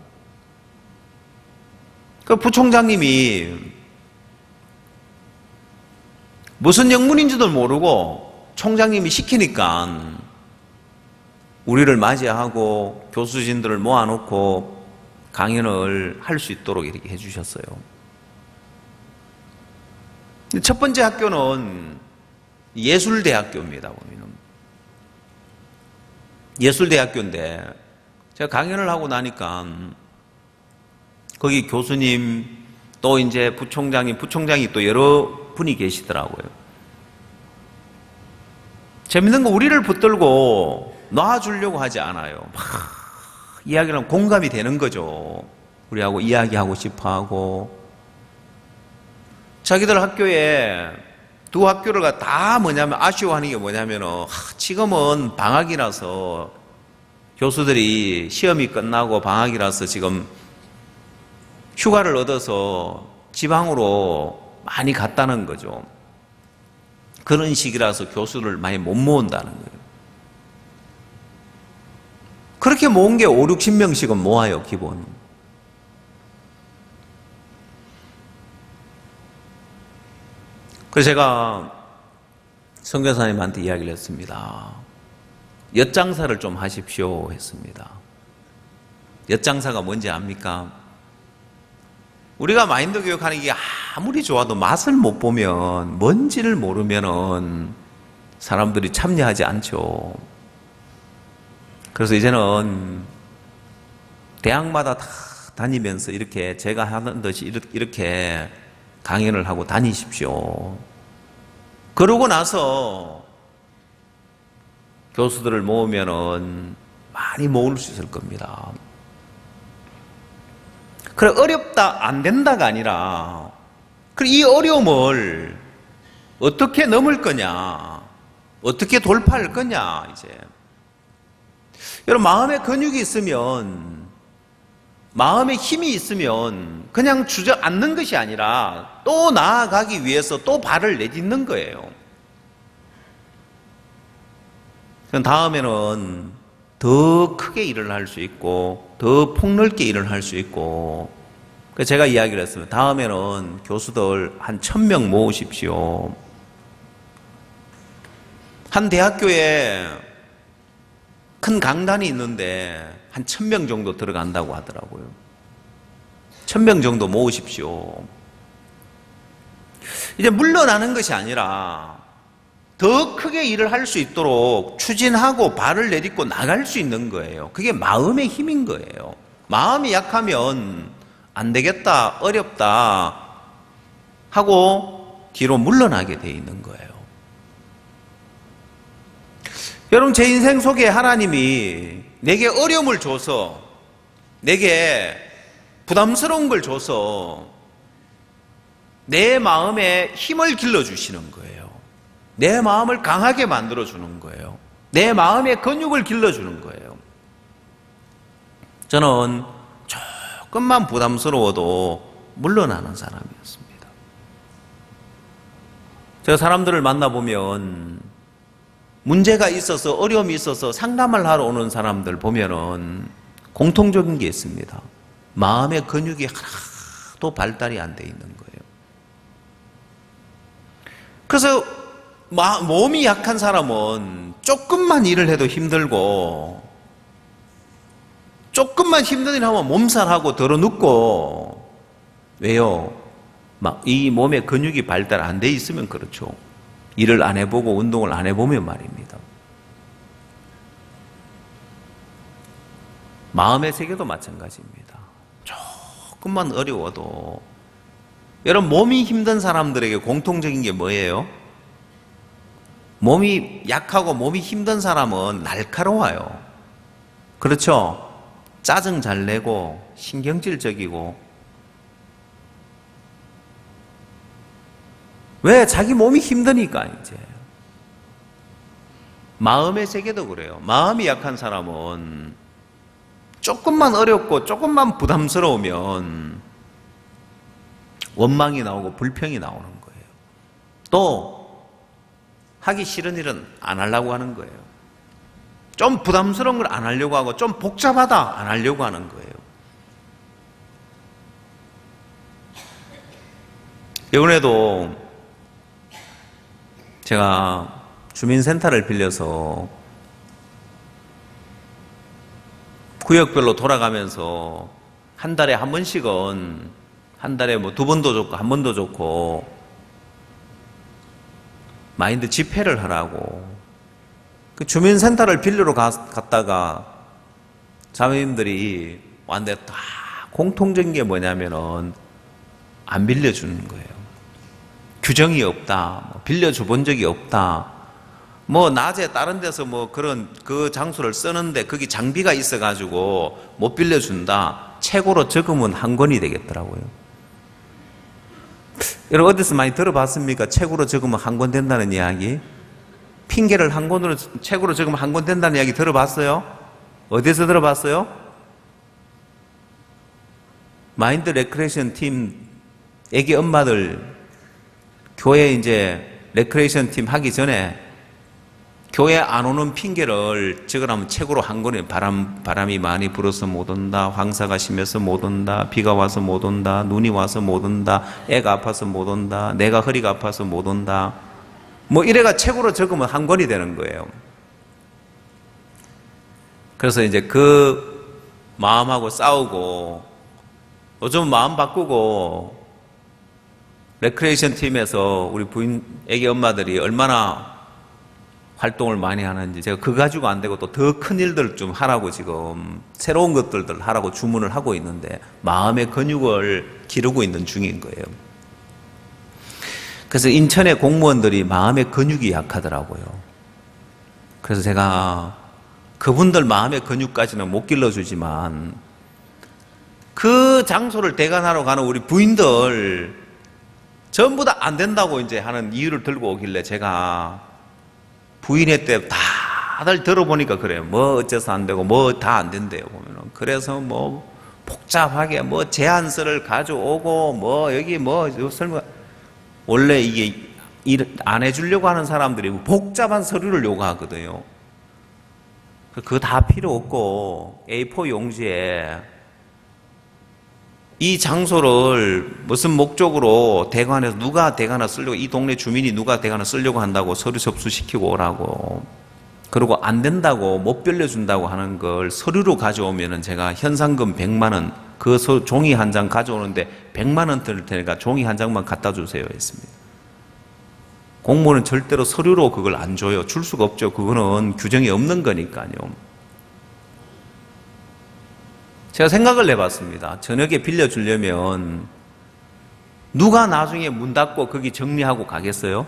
그 부총장님이 무슨 영문인지도 모르고 총장님이 시키니까 우리를 맞이하고 교수진들을 모아놓고 강연을 할 수 있도록 이렇게 해주셨어요. 첫 번째 학교는 예술대학교입니다. 보면은 예술대학교인데 제가 강연을 하고 나니까 거기 교수님 또 이제 부총장이 또 여러 분이 계시더라고요. 재밌는 거 우리를 붙들고 놔주려고 하지 않아요. 막 이야기를 하면 공감이 되는 거죠. 우리하고 이야기하고 싶어하고. 자기들 학교에 두 학교를 다 아쉬워하는 게 뭐냐면은 지금은 방학이라서 교수들이 시험이 끝나고 방학이라서 지금 휴가를 얻어서 지방으로 많이 갔다는 거죠. 그런 시기라서 교수를 많이 못 모은다는 거예요. 그렇게 모은 게 5, 60명씩은 모아요, 기본. 그래서 제가 선교사님한테 이야기를 했습니다. 엿장사를 좀 하십시오 했습니다. 엿장사가 뭔지 압니까? 우리가 마인드 교육하는 게 아무리 좋아도 맛을 못 보면, 뭔지를 모르면은 사람들이 참여하지 않죠. 그래서 이제는 대학마다 다 다니면서 이렇게 제가 하는 듯이 이렇게 강연을 하고 다니십시오. 그러고 나서 교수들을 모으면은 많이 모을 수 있을 겁니다. 그래, 어렵다, 안 된다가 아니라, 그래, 이 어려움을 어떻게 넘을 거냐, 어떻게 돌파할 거냐, 이제. 여러분, 마음의 근육이 있으면, 마음의 힘이 있으면, 그냥 주저앉는 것이 아니라, 또 나아가기 위해서 또 발을 내딛는 거예요. 다음에는 더 크게 일을 할 수 있고 더 폭넓게 일을 할 수 있고, 그래서 제가 이야기를 했습니다. 다음에는 교수들 한 1000명 모으십시오. 한 대학교에 큰 강단이 있는데 한 1000명 정도 들어간다고 하더라고요. 1000명 정도 모으십시오. 이제 물러나는 것이 아니라 더 크게 일을 할 수 있도록 추진하고 발을 내딛고 나갈 수 있는 거예요. 그게 마음의 힘인 거예요. 마음이 약하면 안 되겠다, 어렵다 하고 뒤로 물러나게 돼 있는 거예요. 여러분, 제 인생 속에 하나님이 내게 어려움을 줘서, 내게 부담스러운 걸 줘서 내 마음에 힘을 길러주시는 거예요. 내 마음을 강하게 만들어주는 거예요. 내 마음의 근육을 길러주는 거예요. 저는 조금만 부담스러워도 물러나는 사람이었습니다. 제가 사람들을 만나보면 문제가 있어서, 어려움이 있어서 상담을 하러 오는 사람들 보면은 공통적인 게 있습니다. 마음의 근육이 하나도 발달이 안 돼 있는 거예요. 그래서 몸이 약한 사람은 조금만 일을 해도 힘들고, 조금만 힘든 일 하면 몸살하고 덜어눕고, 왜요? 이 몸의 근육이 발달 안 돼 있으면 그렇죠. 일을 안 해보고 운동을 안 해보면 말입니다. 마음의 세계도 마찬가지입니다. 조금만 어려워도, 여러분, 몸이 힘든 사람들에게 공통적인 게 뭐예요? 몸이 약하고 몸이 힘든 사람은 날카로워요. 그렇죠? 짜증 잘 내고 신경질적이고. 왜? 자기 몸이 힘드니까. 이제 마음의 세계도 그래요. 마음이 약한 사람은 조금만 어렵고 조금만 부담스러우면 원망이 나오고 불평이 나오는 거예요. 또 하기 싫은 일은 안 하려고 하는 거예요. 좀 부담스러운 걸 안 하려고 하고, 좀 복잡하다 안 하려고 하는 거예요. 이번에도 제가 주민센터를 빌려서 구역별로 돌아가면서 한 달에 한 번씩은, 한 달에 뭐 2번도 좋고 한 번도 좋고 마인드 집회를 하라고, 그 주민센터를 빌리러 갔다가 자매님들이 왔는데 다 공통적인 게 뭐냐면은 안 빌려주는 거예요. 규정이 없다, 빌려줘 본 적이 없다, 뭐 낮에 다른 데서 뭐 그런 그 장소를 쓰는데 거기 장비가 있어가지고 못 빌려준다, 최고로 적으면 한 권이 되겠더라고요. 여러분, 어디서 많이 들어봤습니까? 책으로 적으면 한 권 된다는 이야기? 핑계를 한 권으로, 책으로 적으면 한 권 된다는 이야기 들어봤어요? 어디서 들어봤어요? 마인드 레크레이션 팀 애기 엄마들 교회 이제 레크레이션 팀 하기 전에 교회 안 오는 핑계를 적으라면 책으로 한 권에 바람이 많이 불어서 못 온다, 황사가 심해서 못 온다, 비가 와서 못 온다, 눈이 와서 못 온다, 애가 아파서 못 온다, 내가 허리가 아파서 못 온다, 뭐 이래가 책으로 적으면 한 권이 되는 거예요. 그래서 이제 그 마음하고 싸우고 요즘 마음 바꾸고 레크레이션 팀에서 우리 부인 애기 엄마들이 얼마나 활동을 많이 하는지 제가 그거 가지고 안 되고 또 더 큰 일들 좀 하라고 지금 새로운 것들을 하라고 주문을 하고 있는데 마음의 근육을 기르고 있는 중인 거예요. 그래서 인천의 공무원들이 마음의 근육이 약하더라고요. 그래서 제가 그분들 마음의 근육까지는 못 길러주지만 그 장소를 대관하러 가는 우리 부인들 전부 다 안 된다고 이제 하는 이유를 들고 오길래 제가 부인회 때 다들 들어보니까 그래요. 뭐 어째서 안 되고 뭐 다 안 된대요 보면은. 그래서 뭐 복잡하게 뭐 제안서를 가져오고 뭐 여기 뭐 설마 원래 이게 일 안 해주려고 하는 사람들이 복잡한 서류를 요구하거든요. 그거 다 필요 없고 A4 용지에 이 장소를 무슨 목적으로 대관해서 누가 대관을 쓰려고, 이 동네 주민이 누가 대관을 쓰려고 한다고 서류 접수시키고 오라고, 그리고 안 된다고 못 빌려준다고 하는 걸 서류로 가져오면은 제가 현상금 100만 원, 그 종이 한 장 가져오는데 100만 원 드릴 테니까 종이 한 장만 갖다 주세요 했습니다. 공무원은 절대로 서류로 그걸 안 줘요. 줄 수가 없죠. 그거는 규정이 없는 거니까요. 제가 생각을 해봤습니다. 저녁에 빌려주려면 누가 나중에 문 닫고 거기 정리하고 가겠어요?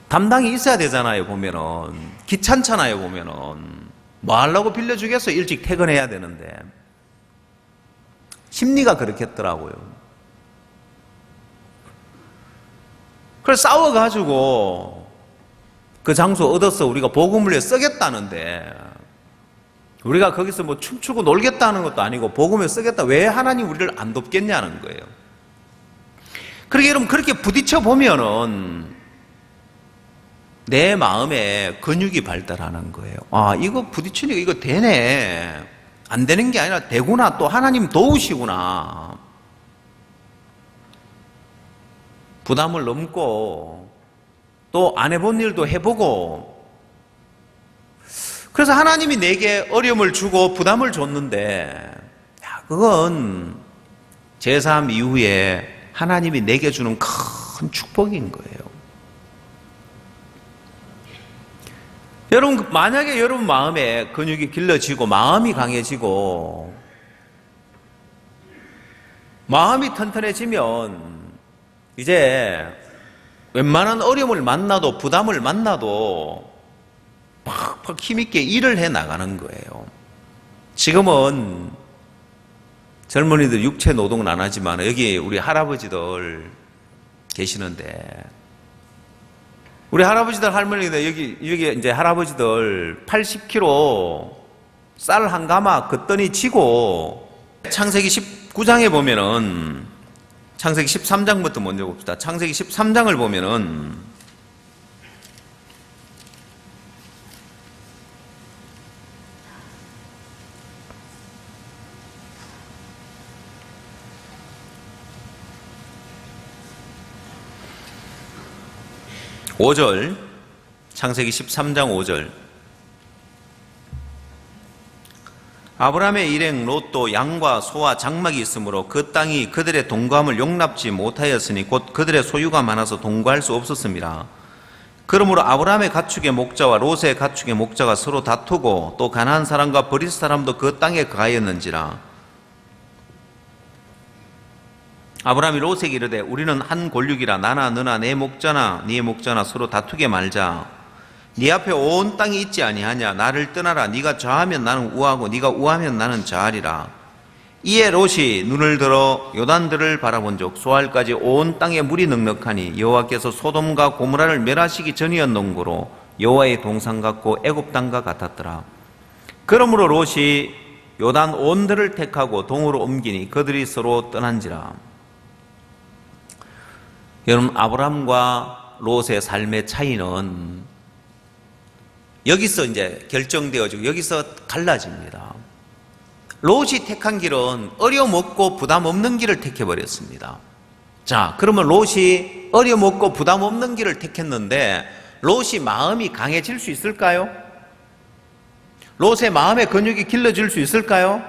담당이 있어야 되잖아요, 보면은. 귀찮잖아요, 보면은. 뭐 하려고 빌려주겠어요? 일찍 퇴근해야 되는데. 심리가 그렇겠더라고요. 그래서 싸워가지고 그 장소 얻어서 우리가 복음을 위해 쓰겠다는데, 우리가 거기서 뭐 춤추고 놀겠다는 것도 아니고 복음에 쓰겠다. 왜 하나님 우리를 안 돕겠냐는 거예요. 그러게 여러분, 그렇게 부딪혀 보면은 내 마음에 근육이 발달하는 거예요. 아, 이거 부딪히니까 이거 되네. 안 되는 게 아니라 되구나. 또 하나님 도우시구나. 부담을 넘고 또 안 해본 일도 해보고, 그래서 하나님이 내게 어려움을 주고 부담을 줬는데, 그건 제3 이후에 하나님이 내게 주는 큰 축복인 거예요. 여러분, 만약에 여러분 마음에 근육이 길러지고 마음이 강해지고 마음이 튼튼해지면 이제 웬만한 어려움을 만나도, 부담을 만나도 팍팍 힘있게 일을 해 나가는 거예요. 지금은 젊은이들 육체 노동은 안 하지만 여기 우리 할아버지들 계시는데, 우리 할아버지들 할머니들 여기 이제 할아버지들 80kg 쌀 한 가마 걷더니 지고, 창세기 19장에 보면은, 창세기 13장부터 먼저 봅시다. 창세기 13장을 보면은 5절, 창세기 13장 5절. 아브라함의 일행 롯도 양과 소와 장막이 있으므로 그 땅이 그들의 동거함을 용납지 못하였으니 곧 그들의 소유가 많아서 동거할 수 없었습니다. 그러므로 아브라함의 가축의 목자와 롯의 가축의 목자가 서로 다투고 또 가나안 사람과 브리스 사람도 그 땅에 거하였는지라. 아브라함이 롯에게 이르되 우리는 한 골육이라 나나 너나 내 목자나 네 목자나 서로 다투게 말자. 네 앞에 온 땅이 있지 아니하냐. 나를 떠나라. 네가 좌하면 나는 우하고 네가 우하면 나는 좌하리라. 이에 롯이 눈을 들어 요단들을 바라본즉 소알까지 온 땅에 물이 넉넉하니 여호와께서 소돔과 고모라를 멸하시기 전이었는고로 여호와의 동산 같고 애굽 땅과 같았더라. 그러므로 롯이 요단 온들을 택하고 동으로 옮기니 그들이 서로 떠난지라. 여러분, 아브라함과 롯의 삶의 차이는 여기서 이제 결정되어지고 여기서 갈라집니다. 롯이 택한 길은 어려움 없고 부담 없는 길을 택해버렸습니다. 자, 그러면 롯이 어려움 없고 부담 없는 길을 택했는데 롯이 마음이 강해질 수 있을까요? 롯의 마음의 근육이 길러질 수 있을까요?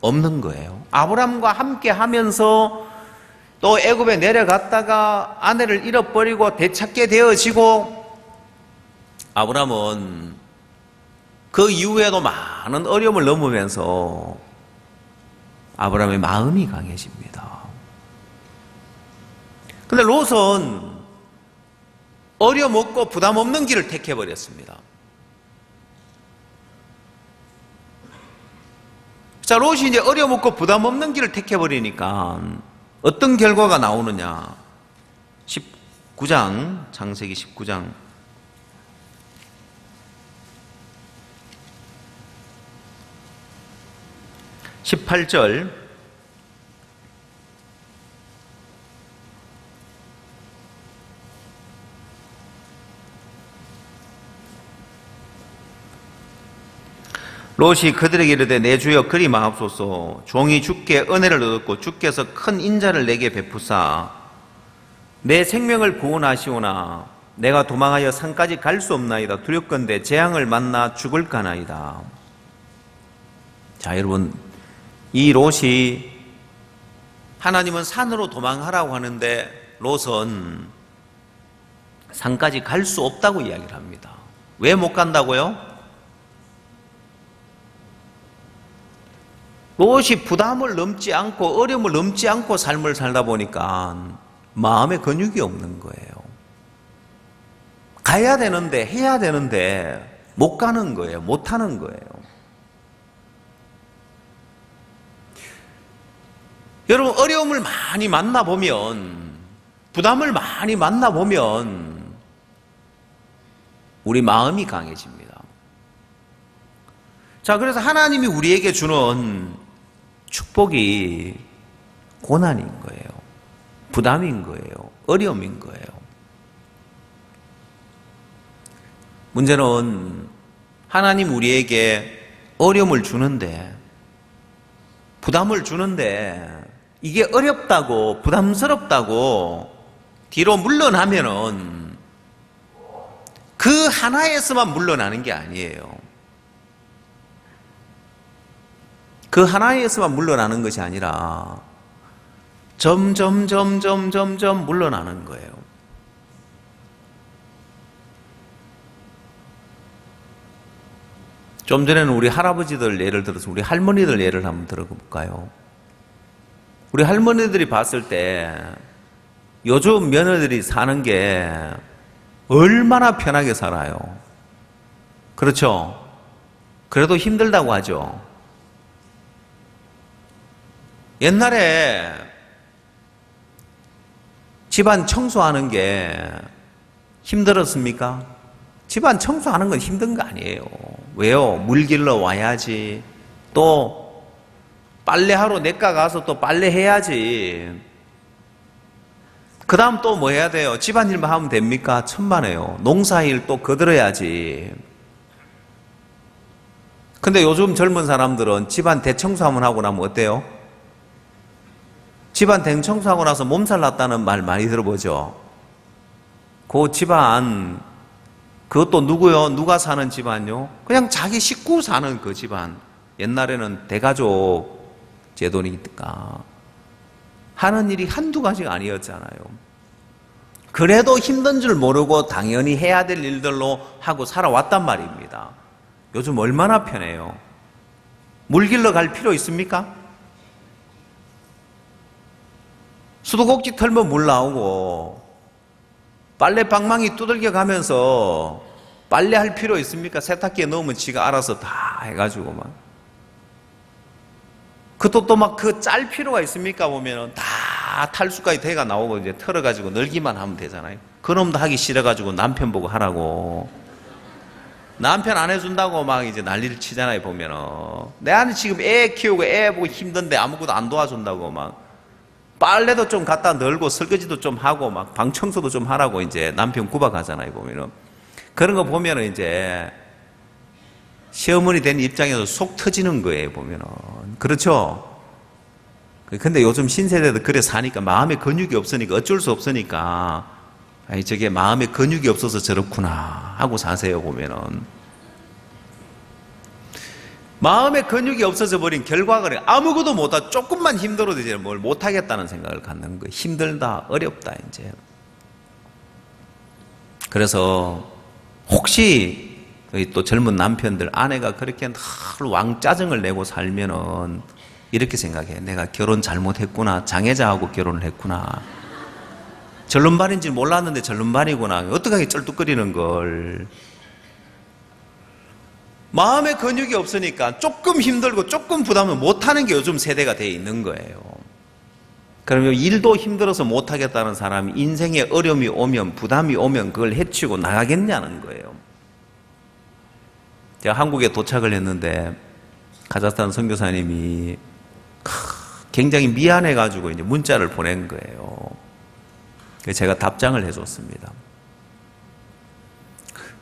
없는 거예요. 아브라함과 함께 하면서 또 애굽에 내려갔다가 아내를 잃어버리고 되찾게 되어지고, 아브라함은 그 이후에도 많은 어려움을 넘으면서 아브라함의 마음이 강해집니다. 근데 롯은 어려움 없고 부담 없는 길을 택해버렸습니다. 자, 롯이 이제 어려움 없고 부담 없는 길을 택해버리니까 어떤 결과가 나오느냐. 19장, 창세기 19장. 18절. 롯이 그들에게 이르되 내 주여 그리 마옵소서. 종이 주께 은혜를 얻었고 주께서 큰 인자를 내게 베푸사 내 생명을 구원하시오나 내가 도망하여 산까지 갈 수 없나이다. 두렵건대 재앙을 만나 죽을까나이다. 자, 여러분, 이 롯이, 하나님은 산으로 도망하라고 하는데 롯은 산까지 갈 수 없다고 이야기를 합니다. 왜 못 간다고요? 롯이 부담을 넘지 않고 어려움을 넘지 않고 삶을 살다 보니까 마음의 근육이 없는 거예요. 가야 되는데, 해야 되는데 못 가는 거예요. 못 하는 거예요. 여러분, 어려움을 많이 만나보면, 부담을 많이 만나보면 우리 마음이 강해집니다. 자, 그래서 하나님이 우리에게 주는 축복이 고난인 거예요. 부담인 거예요. 어려움인 거예요. 문제는 하나님 우리에게 어려움을 주는데, 부담을 주는데 이게 어렵다고 부담스럽다고 뒤로 물러나면은 그 하나에서만 물러나는 게 아니에요. 그 하나에서만 물러나는 것이 아니라 점점 물러나는 거예요. 좀 전에는 우리 할아버지들 예를 들어서 우리 할머니들 예를 한번 들어볼까요? 우리 할머니들이 봤을 때 요즘 며느리들이 사는 게 얼마나 편하게 살아요. 그렇죠? 그래도 힘들다고 하죠. 옛날에 집안 청소하는 게 힘들었습니까? 집안 청소하는 건 힘든 거 아니에요. 왜요? 물 길러 와야지. 또 빨래하러 내가 가서 또 빨래해야지. 그 다음 또 뭐 해야 돼요? 집안일만 하면 됩니까? 천만에요. 농사일 또 거들어야지. 근데 요즘 젊은 사람들은 집안 대청소하면 하고 나면 어때요? 집안 대청소하고 나서 몸살 났다는 말 많이 들어보죠? 그 집안, 그것도 누구요? 누가 사는 집안요? 그냥 자기 식구 사는 그 집안. 옛날에는 대가족 제도니까 하는 일이 한두 가지가 아니었잖아요. 그래도 힘든 줄 모르고 당연히 해야 될 일들로 하고 살아왔단 말입니다. 요즘 얼마나 편해요. 물 길러 갈 필요 있습니까? 수도꼭지 털면 물 나오고 빨래방망이 두들겨 가면서 빨래할 필요 있습니까? 세탁기에 넣으면 지가 알아서 다 해가지고 막. 그것도 또 막 그 짤 필요가 있습니까? 보면은 다 탈수까지 대가 나오고 이제 털어가지고 널기만 하면 되잖아요. 그놈도 하기 싫어가지고 남편 보고 하라고. 남편 안 해준다고 막 이제 난리를 치잖아요, 보면은. 내 아내 지금 애 키우고 애 보고 힘든데 아무것도 안 도와준다고 막. 빨래도 좀 갖다 널고 설거지도 좀 하고 막 방 청소도 좀 하라고 이제 남편 구박하잖아요, 보면은. 그런 거 보면은 이제 시어머니 된 입장에서 속 터지는 거예요, 보면은. 그렇죠? 근데 요즘 신세대도 그래 사니까 마음에 근육이 없으니까 어쩔 수 없으니까 아니 저게 마음에 근육이 없어서 저렇구나 하고 사세요, 보면은. 마음에 근육이 없어져 버린 결과가 아무것도 못하고 조금만 힘들어도 이제 뭘 못하겠다는 생각을 갖는 거예요. 힘들다, 어렵다, 이제. 그래서 혹시 또 젊은 남편들, 아내가 그렇게 늘 왕짜증을 내고 살면은 이렇게 생각해. 내가 결혼 잘못했구나. 장애자하고 결혼을 했구나. 절름발인지 몰랐는데 절름발이구나. 어떡하게 쩔뚝거리는 걸. 마음에 근육이 없으니까 조금 힘들고 조금 부담을 못하는 게 요즘 세대가 되어 있는 거예요. 그러면 일도 힘들어서 못하겠다는 사람이 인생에 어려움이 오면, 부담이 오면 그걸 헤치고 나가겠냐는 거예요. 제가 한국에 도착을 했는데 카자흐스탄 선교사님이 굉장히 미안해가지고 이제 문자를 보낸 거예요. 그래서 제가 답장을 해줬습니다.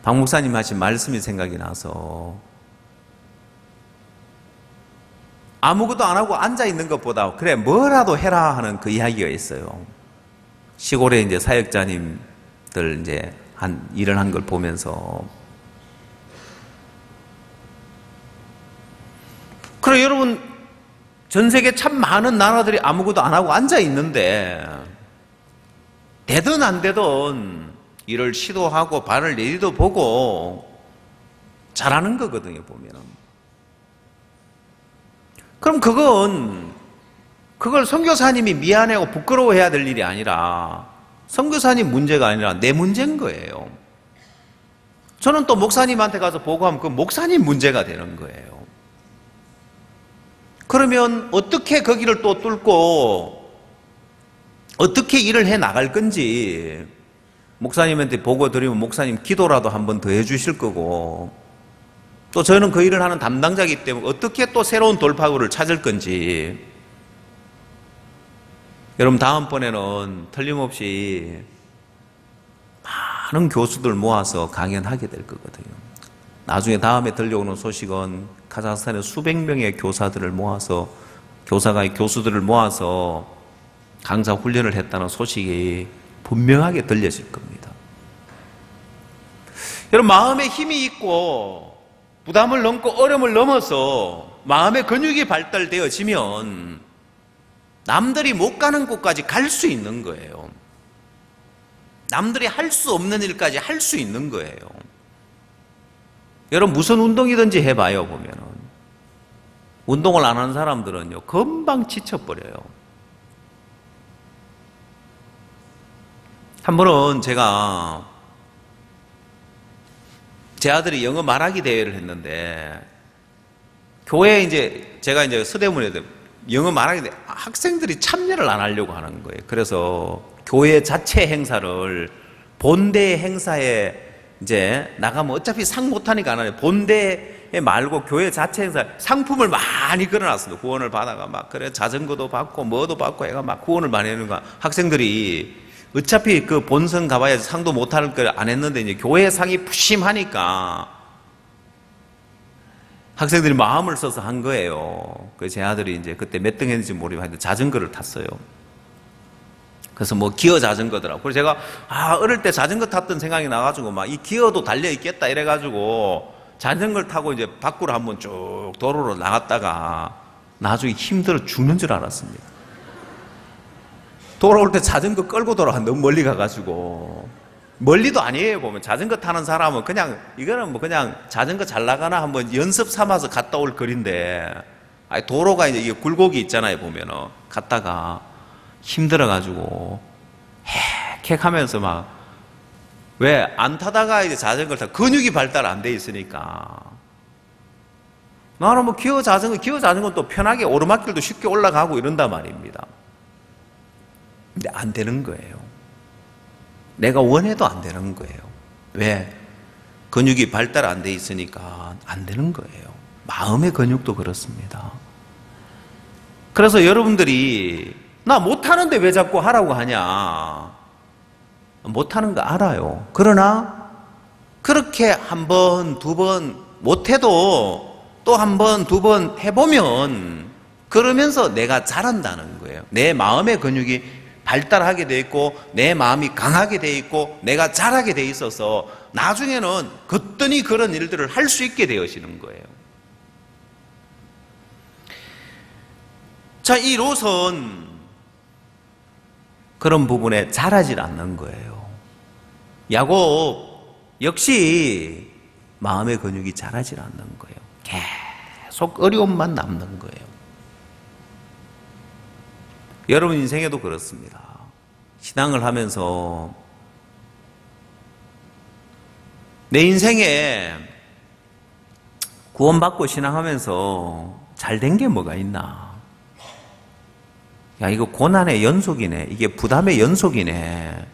박 목사님 하신 말씀이 생각이 나서 아무것도 안 하고 앉아 있는 것보다 그래 뭐라도 해라 하는 그 이야기가 있어요. 시골에 이제 사역자님들 이제 일을 한 걸 보면서 그래 여러분 전 세계 참 많은 나라들이 아무것도 안 하고 앉아 있는데 되든 안 되든 일을 시도하고 발을 내디도 보고 잘하는 거거든요, 보면은. 그럼 그걸 선교사님이 미안해하고 부끄러워해야 될 일이 아니라 선교사님 문제가 아니라 내 문제인 거예요. 저는 또 목사님한테 가서 보고하면 그 목사님 문제가 되는 거예요. 그러면 어떻게 거기를 또 뚫고 어떻게 일을 해 나갈 건지 목사님한테 보고 드리면 목사님 기도라도 한 번 더 해주실 거고 또 저는 그 일을 하는 담당자이기 때문에 어떻게 또 새로운 돌파구를 찾을 건지 여러분 다음번에는 틀림없이 많은 교수들 모아서 강연하게 될 거거든요. 나중에 다음에 들려오는 소식은 카자흐스탄에 수백 명의 교사들을 모아서 교수들을 모아서 강사 훈련을 했다는 소식이 분명하게 들려질 겁니다. 여러분 마음에 힘이 있고 부담을 넘고 어려움을 넘어서 마음의 근육이 발달되어지면 남들이 못 가는 곳까지 갈 수 있는 거예요. 남들이 할 수 없는 일까지 할 수 있는 거예요. 여러분 무슨 운동이든지 해봐요 보면은 운동을 안 하는 사람들은요 금방 지쳐버려요. 한 번은 제 아들이 영어 말하기 대회를 했는데 교회에 제가 서대문에 영어 말하기 대회 학생들이 참여를 안 하려고 하는 거예요. 그래서 교회 자체 행사를 본대 행사에 나가면 어차피 상 못하니까 안 하네. 본대에 말고 교회 자체 행사 상품을 많이 걸어놨습니다. 후원을 받아가 막 그래 자전거도 받고 뭐도 받고 애가 막 후원을 많이 하는 거야. 학생들이 어차피 그 본선 가봐야 상도 못할 걸 안 했는데 이제 교회 상이 푸심하니까 학생들이 마음을 써서 한 거예요. 그래서 제 아들이 그때 몇 등 했는지 모르겠는데 자전거를 탔어요. 그래서 뭐 기어 자전거더라고. 그래서 제가 어릴 때 자전거 탔던 생각이 나가지고 막 이 기어도 달려 있겠다 이래가지고 자전거를 타고 밖으로 한번 쭉 도로로 나갔다가 나중에 힘들어 죽는 줄 알았습니다. 돌아올 때 자전거 끌고 돌아가 너무 멀리 가가지고 멀리도 아니에요. 보면 자전거 타는 사람은 이거는 뭐 그냥 자전거 잘 나가나 한번 연습 삼아서 갔다 올 거리인데 도로가 이게 굴곡이 있잖아요. 보면은 갔다가 힘들어가지고 헥헥하면서 막 왜 안 타다가 자전거를 타 근육이 발달 안 돼 있으니까 나는 뭐 기어 자전거는 또 편하게 오르막길도 쉽게 올라가고 이런단 말입니다. 근데 안 되는 거예요. 내가 원해도 안 되는 거예요. 왜? 근육이 발달 안 돼 있으니까 안 되는 거예요. 마음의 근육도 그렇습니다. 그래서 여러분들이 나 못하는데 왜 자꾸 하라고 하냐? 못하는 거 알아요. 그러나 그렇게 한 번, 두 번 못해도 또 한 번, 두 번 해보면 그러면서 내가 잘한다는 거예요. 내 마음의 근육이 발달하게 돼 있고 내 마음이 강하게 돼 있고 내가 잘하게 돼 있어서 나중에는 거뜬히 그런 일들을 할 수 있게 되어지는 거예요. 자, 이 롯은 그런 부분에 잘하질 않는 거예요. 야곱 역시 마음의 근육이 자라질 않는 거예요. 계속 어려움만 남는 거예요. 여러분 인생에도 그렇습니다. 신앙을 하면서 내 인생에 구원받고 신앙하면서 잘 된 게 뭐가 있나? 야, 이거 고난의 연속이네. 이게 부담의 연속이네.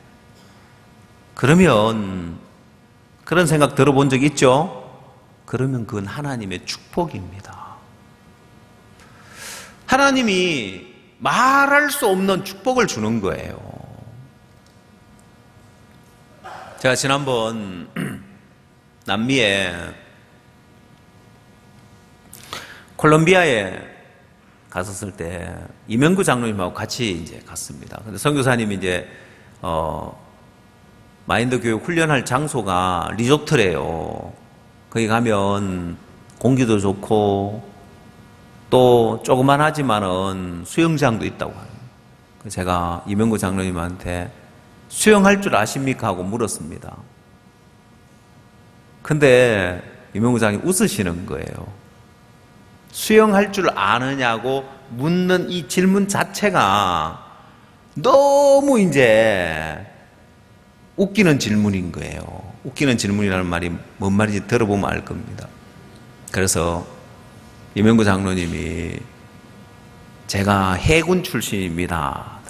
그러면 그런 생각 들어본 적 있죠? 그러면 그건 하나님의 축복입니다. 하나님이 말할 수 없는 축복을 주는 거예요. 제가 지난번 남미에 콜롬비아에 갔었을 때 이명구 장로님하고 같이 이제 갔습니다. 근데 선교사님이 이제 마인드 교육 훈련할 장소가 리조트래요. 거기 가면 공기도 좋고 또 조그만하지만은 수영장도 있다고 해요. 제가 이명구 장로님한테 수영할 줄 아십니까? 하고 물었습니다. 근데 이명구 장로님 웃으시는 거예요. 수영할 줄 아느냐고 묻는 이 질문 자체가 너무 이제 웃기는 질문인 거예요. 웃기는 질문이라는 말이 뭔 말인지 들어보면 알 겁니다. 그래서 이명구 장로님이 제가 해군 출신입니다.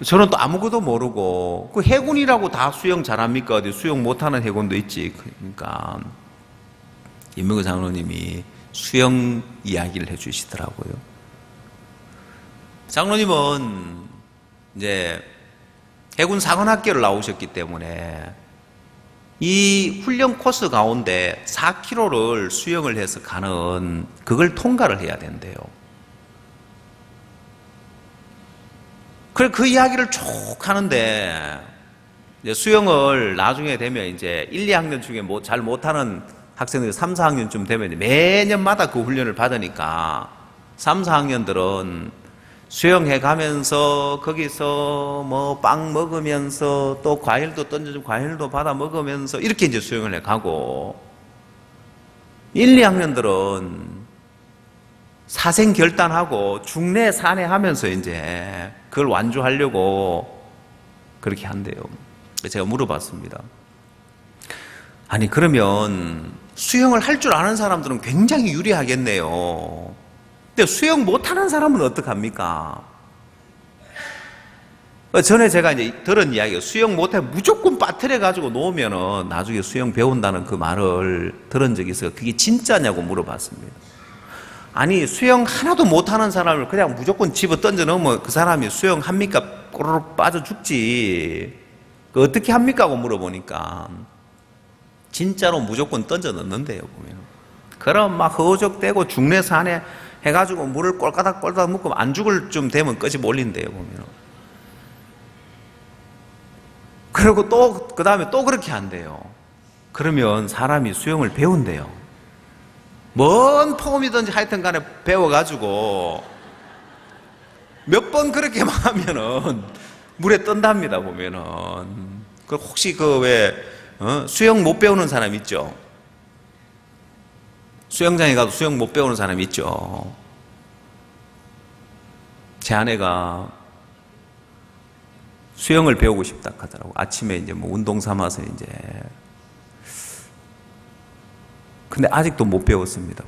저는 또 아무것도 모르고 그 해군이라고 다 수영 잘합니까? 어디 수영 못하는 해군도 있지. 그러니까 이명구 장로님이 수영 이야기를 해주시더라고요. 장로님은 이제 해군 사관학교를 나오셨기 때문에 이 훈련 코스 가운데 4km를 수영을 해서 가는 그걸 통과를 해야 된대요. 그래 그 이야기를 쭉 하는데 이제 수영을 나중에 되면 이제 1, 2학년 중에 잘 못하는 학생들이 3, 4학년쯤 되면 매년마다 그 훈련을 받으니까 3, 4학년들은 수영해 가면서 거기서 뭐 빵 먹으면서 또 과일도 던져주면 과일도 받아 먹으면서 이렇게 이제 수영을 해 가고 1, 2학년들은 사생 결단하고 중내 산에 하면서 이제 그걸 완주하려고 그렇게 한대요. 제가 물어봤습니다. 아니 그러면 수영을 할 줄 아는 사람들은 굉장히 유리하겠네요. 근데 수영 못하는 사람은 어떡합니까? 전에 제가 이제 들은 이야기예요. 수영 못해 무조건 빠뜨려 가지고 놓으면은 나중에 수영 배운다는 그 말을 들은 적이 있어요. 그게 진짜냐고 물어봤습니다. 아니 수영 하나도 못하는 사람을 그냥 무조건 집어 던져 넣으면 그 사람이 수영합니까? 꼬르륵 빠져 죽지. 그 어떻게 합니까? 하고 물어보니까 진짜로 무조건 던져 넣는데요. 보면 그럼 막 허우적대고 중내 산에 해가지고 물을 꼴까닥 묶으면 안 죽을 쯤 되면 끄집 올린대요. 보면 그리고 또 그 다음에 또 그렇게 한대요. 그러면 사람이 수영을 배운대요. 뭔 폼이든지 하여튼 간에 배워가지고 몇 번 그렇게만 하면은 물에 뜬답니다. 보면은 그 혹시 그 왜 수영 못 배우는 사람 있죠? 수영장에 가도 수영 못 배우는 사람 있죠? 제 아내가 수영을 배우고 싶다 하더라고. 아침에 이제 뭐 운동 삼아서 이제. 근데 아직도 못 배웠습니다.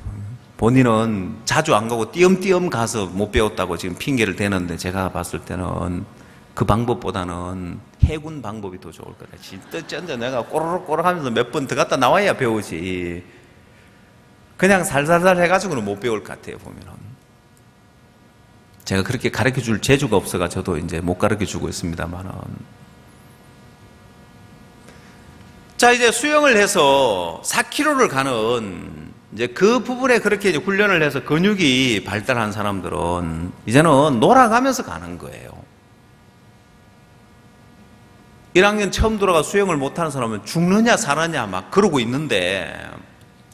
본인은 자주 안 가고 띄엄띄엄 가서 못 배웠다고 지금 핑계를 대는데 제가 봤을 때는 그 방법보다는 해군 방법이 더 좋을 거다. 진짜 내가 꼬르륵 하면서 몇 번 들어갔다 나와야 배우지. 그냥 살살살 해가지고는 못 배울 것 같아요, 보면은. 제가 그렇게 가르쳐 줄 재주가 없어가 저도 이제 못 가르쳐 주고 있습니다만은. 자, 이제 수영을 해서 4km를 가는 이제 그 부분에 그렇게 이제 훈련을 해서 근육이 발달한 사람들은 이제는 놀아가면서 가는 거예요. 1학년 처음 들어가 수영을 못하는 사람은 죽느냐 살았냐 막 그러고 있는데,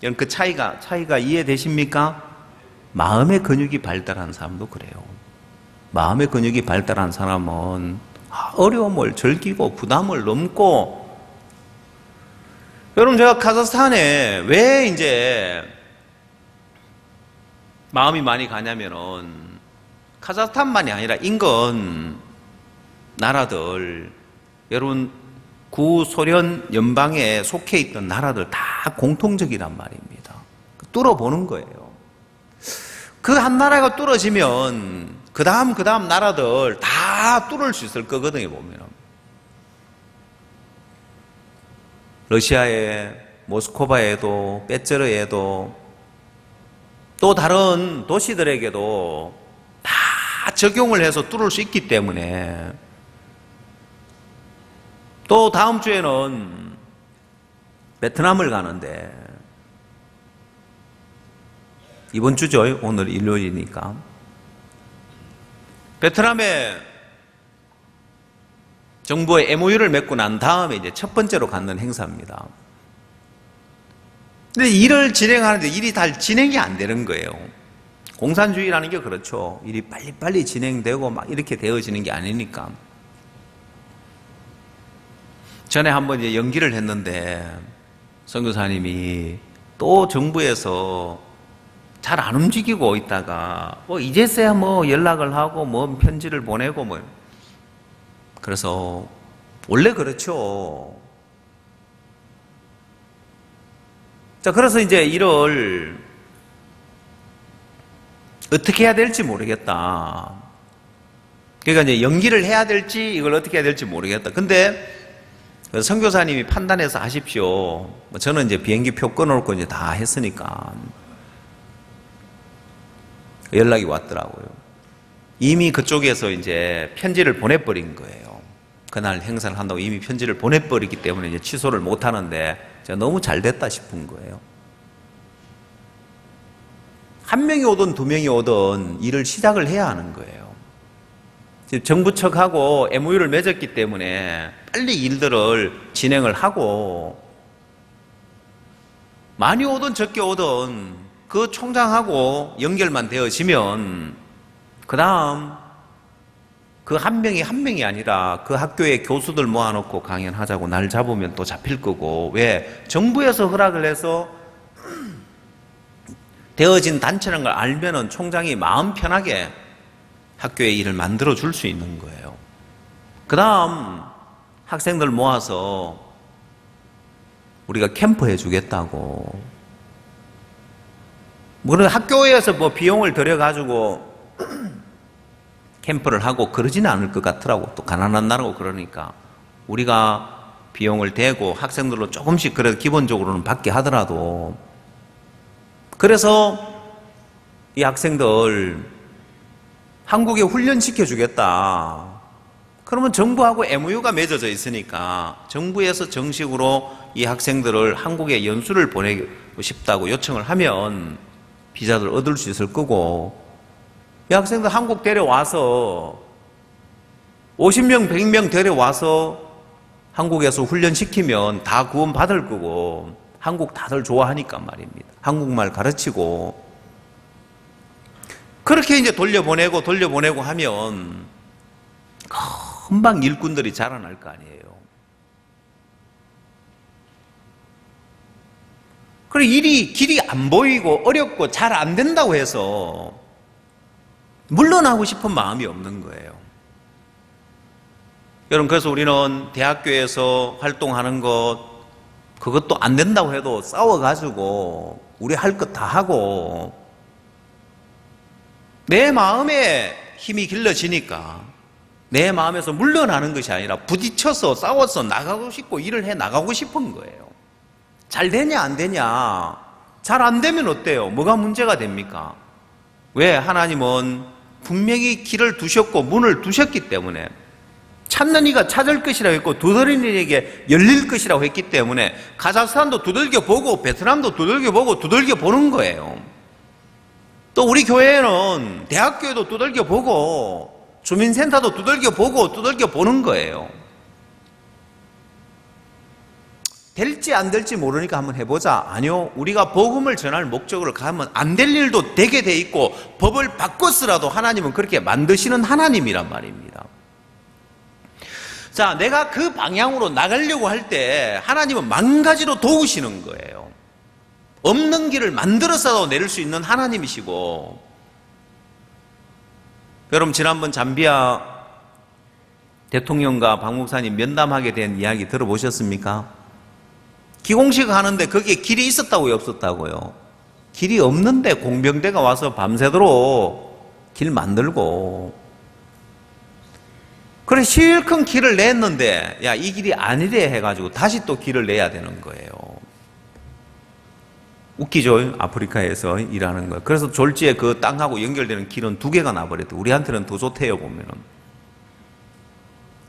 여러분 그 차이가 이해되십니까? 마음의 근육이 발달한 사람도 그래요. 마음의 근육이 발달한 사람은 어려움을 즐기고 부담을 넘고. 여러분, 제가 카자흐스탄에 왜 이제 마음이 많이 가냐면은, 카자흐스탄만이 아니라 인근 나라들, 여러분 구소련 연방에 속해 있던 나라들 다 공통적이란 말입니다. 뚫어보는 거예요. 그 한 나라가 뚫어지면 그 다음 나라들 다 뚫을 수 있을 거거든요. 보면 러시아에, 모스크바에도, 빼쩌르에도, 또 다른 도시들에게도 다 적용을 해서 뚫을 수 있기 때문에. 또 다음 주에는 베트남을 가는데, 이번 주죠. 오늘 일요일이니까. 베트남에 정부의 MOU를 맺고 난 다음에 이제 첫 번째로 갖는 행사입니다. 근데 일을 진행하는데 일이 잘 진행이 안 되는 거예요. 공산주의라는 게 그렇죠. 일이 빨리빨리 진행되고 막 이렇게 되어지는 게 아니니까. 전에 한번 이제 연기를 했는데 선교사님이 또 정부에서 잘 안 움직이고 있다가 뭐 이제서야 뭐 연락을 하고 뭐 편지를 보내고 뭐, 그래서 원래 그렇죠. 자, 그래서 이제 일을 어떻게 해야 될지 모르겠다. 그러니까 이제 연기를 해야 될지 이걸 어떻게 해야 될지 모르겠다. 근데 선교사님이 판단해서 하십시오. 저는 이제 비행기 표 끊어놓고 이제 다 했으니까 연락이 왔더라고요. 이미 그쪽에서 이제 편지를 보내버린 거예요. 그날 행사를 한다고 이미 편지를 보내버리기 때문에 이제 취소를 못 하는데 제가 너무 잘 됐다 싶은 거예요. 한 명이 오든 두 명이 오든 일을 시작을 해야 하는 거예요. 지금 정부 측하고 MOU를 맺었기 때문에 빨리 일들을 진행을 하고, 많이 오든 적게 오든 그 총장하고 연결만 되어지면 그 다음 그 한 명이 아니라 그 학교의 교수들 모아놓고 강연하자고 날 잡으면 또 잡힐 거고. 왜? 정부에서 허락을 해서 되어진 단체라는 걸 알면은 총장이 마음 편하게 학교의 일을 만들어 줄 수 있는 거예요. 그 다음 학생들 모아서 우리가 캠프 해주겠다고. 물론 학교에서 뭐 비용을 들여가지고 캠프를 하고 그러지는 않을 것 같더라고. 또 가난한 나라고 그러니까 우리가 비용을 대고 학생들로 조금씩 그래도 기본적으로는 받게 하더라도. 그래서 이 학생들 한국에 훈련시켜 주겠다. 그러면 정부하고 MOU가 맺어져 있으니까 정부에서 정식으로 이 학생들을 한국에 연수를 보내고 싶다고 요청을 하면 비자를 얻을 수 있을 거고, 이 학생들 한국 데려와서 50명, 100명 데려와서 한국에서 훈련시키면 다 구원 받을 거고, 한국 다들 좋아하니까 말입니다. 한국말 가르치고. 그렇게 이제 돌려보내고 하면 금방 일꾼들이 자라날 거 아니에요. 그리고 길이 안 보이고 어렵고 잘 안 된다고 해서 물러나고 싶은 마음이 없는 거예요. 여러분, 그래서 우리는 대학교에서 활동하는 그것도 안 된다고 해도 싸워가지고 우리 할 것 다 하고, 내 마음에 힘이 길러지니까 내 마음에서 물러나는 것이 아니라 부딪혀서 싸워서 나가고 싶고 일을 해 나가고 싶은 거예요. 잘 되냐 안 되냐, 잘 안 되면 어때요? 뭐가 문제가 됩니까? 왜? 하나님은 분명히 길을 두셨고 문을 두셨기 때문에 찾는 이가 찾을 것이라고 했고 두드리는 이에게 열릴 것이라고 했기 때문에 카자흐스탄도 두들겨 보고 베트남도 두들겨 보고 두들겨 보는 거예요. 또 우리 교회는 대학교에도 두들겨 보고 주민센터도 두들겨 보고 두들겨 보는 거예요. 될지 안 될지 모르니까 한번 해보자. 아니요, 우리가 복음을 전할 목적으로 가면 안 될 일도 되게 돼 있고 법을 바꿔서라도 하나님은 그렇게 만드시는 하나님이란 말입니다. 자, 내가 그 방향으로 나가려고 할 때 하나님은 만가지로 도우시는 거예요. 없는 길을 만들어서도 내릴 수 있는 하나님이시고, 여러분 지난번 잠비아 대통령과 박 목사님 면담하게 된 이야기 들어보셨습니까? 기공식 하는데 거기에 길이 있었다고요, 없었다고요? 길이 없는데 공병대가 와서 밤새도록 길 만들고, 그래 실컷 길을 냈는데 야, 이 길이 아니래 해가지고 다시 또 길을 내야 되는 거예요. 웃기죠? 아프리카에서 일하는 거. 그래서 졸지에 그 땅하고 연결되는 길은 2개가 나버렸대. 우리한테는 더 좋대요, 보면은.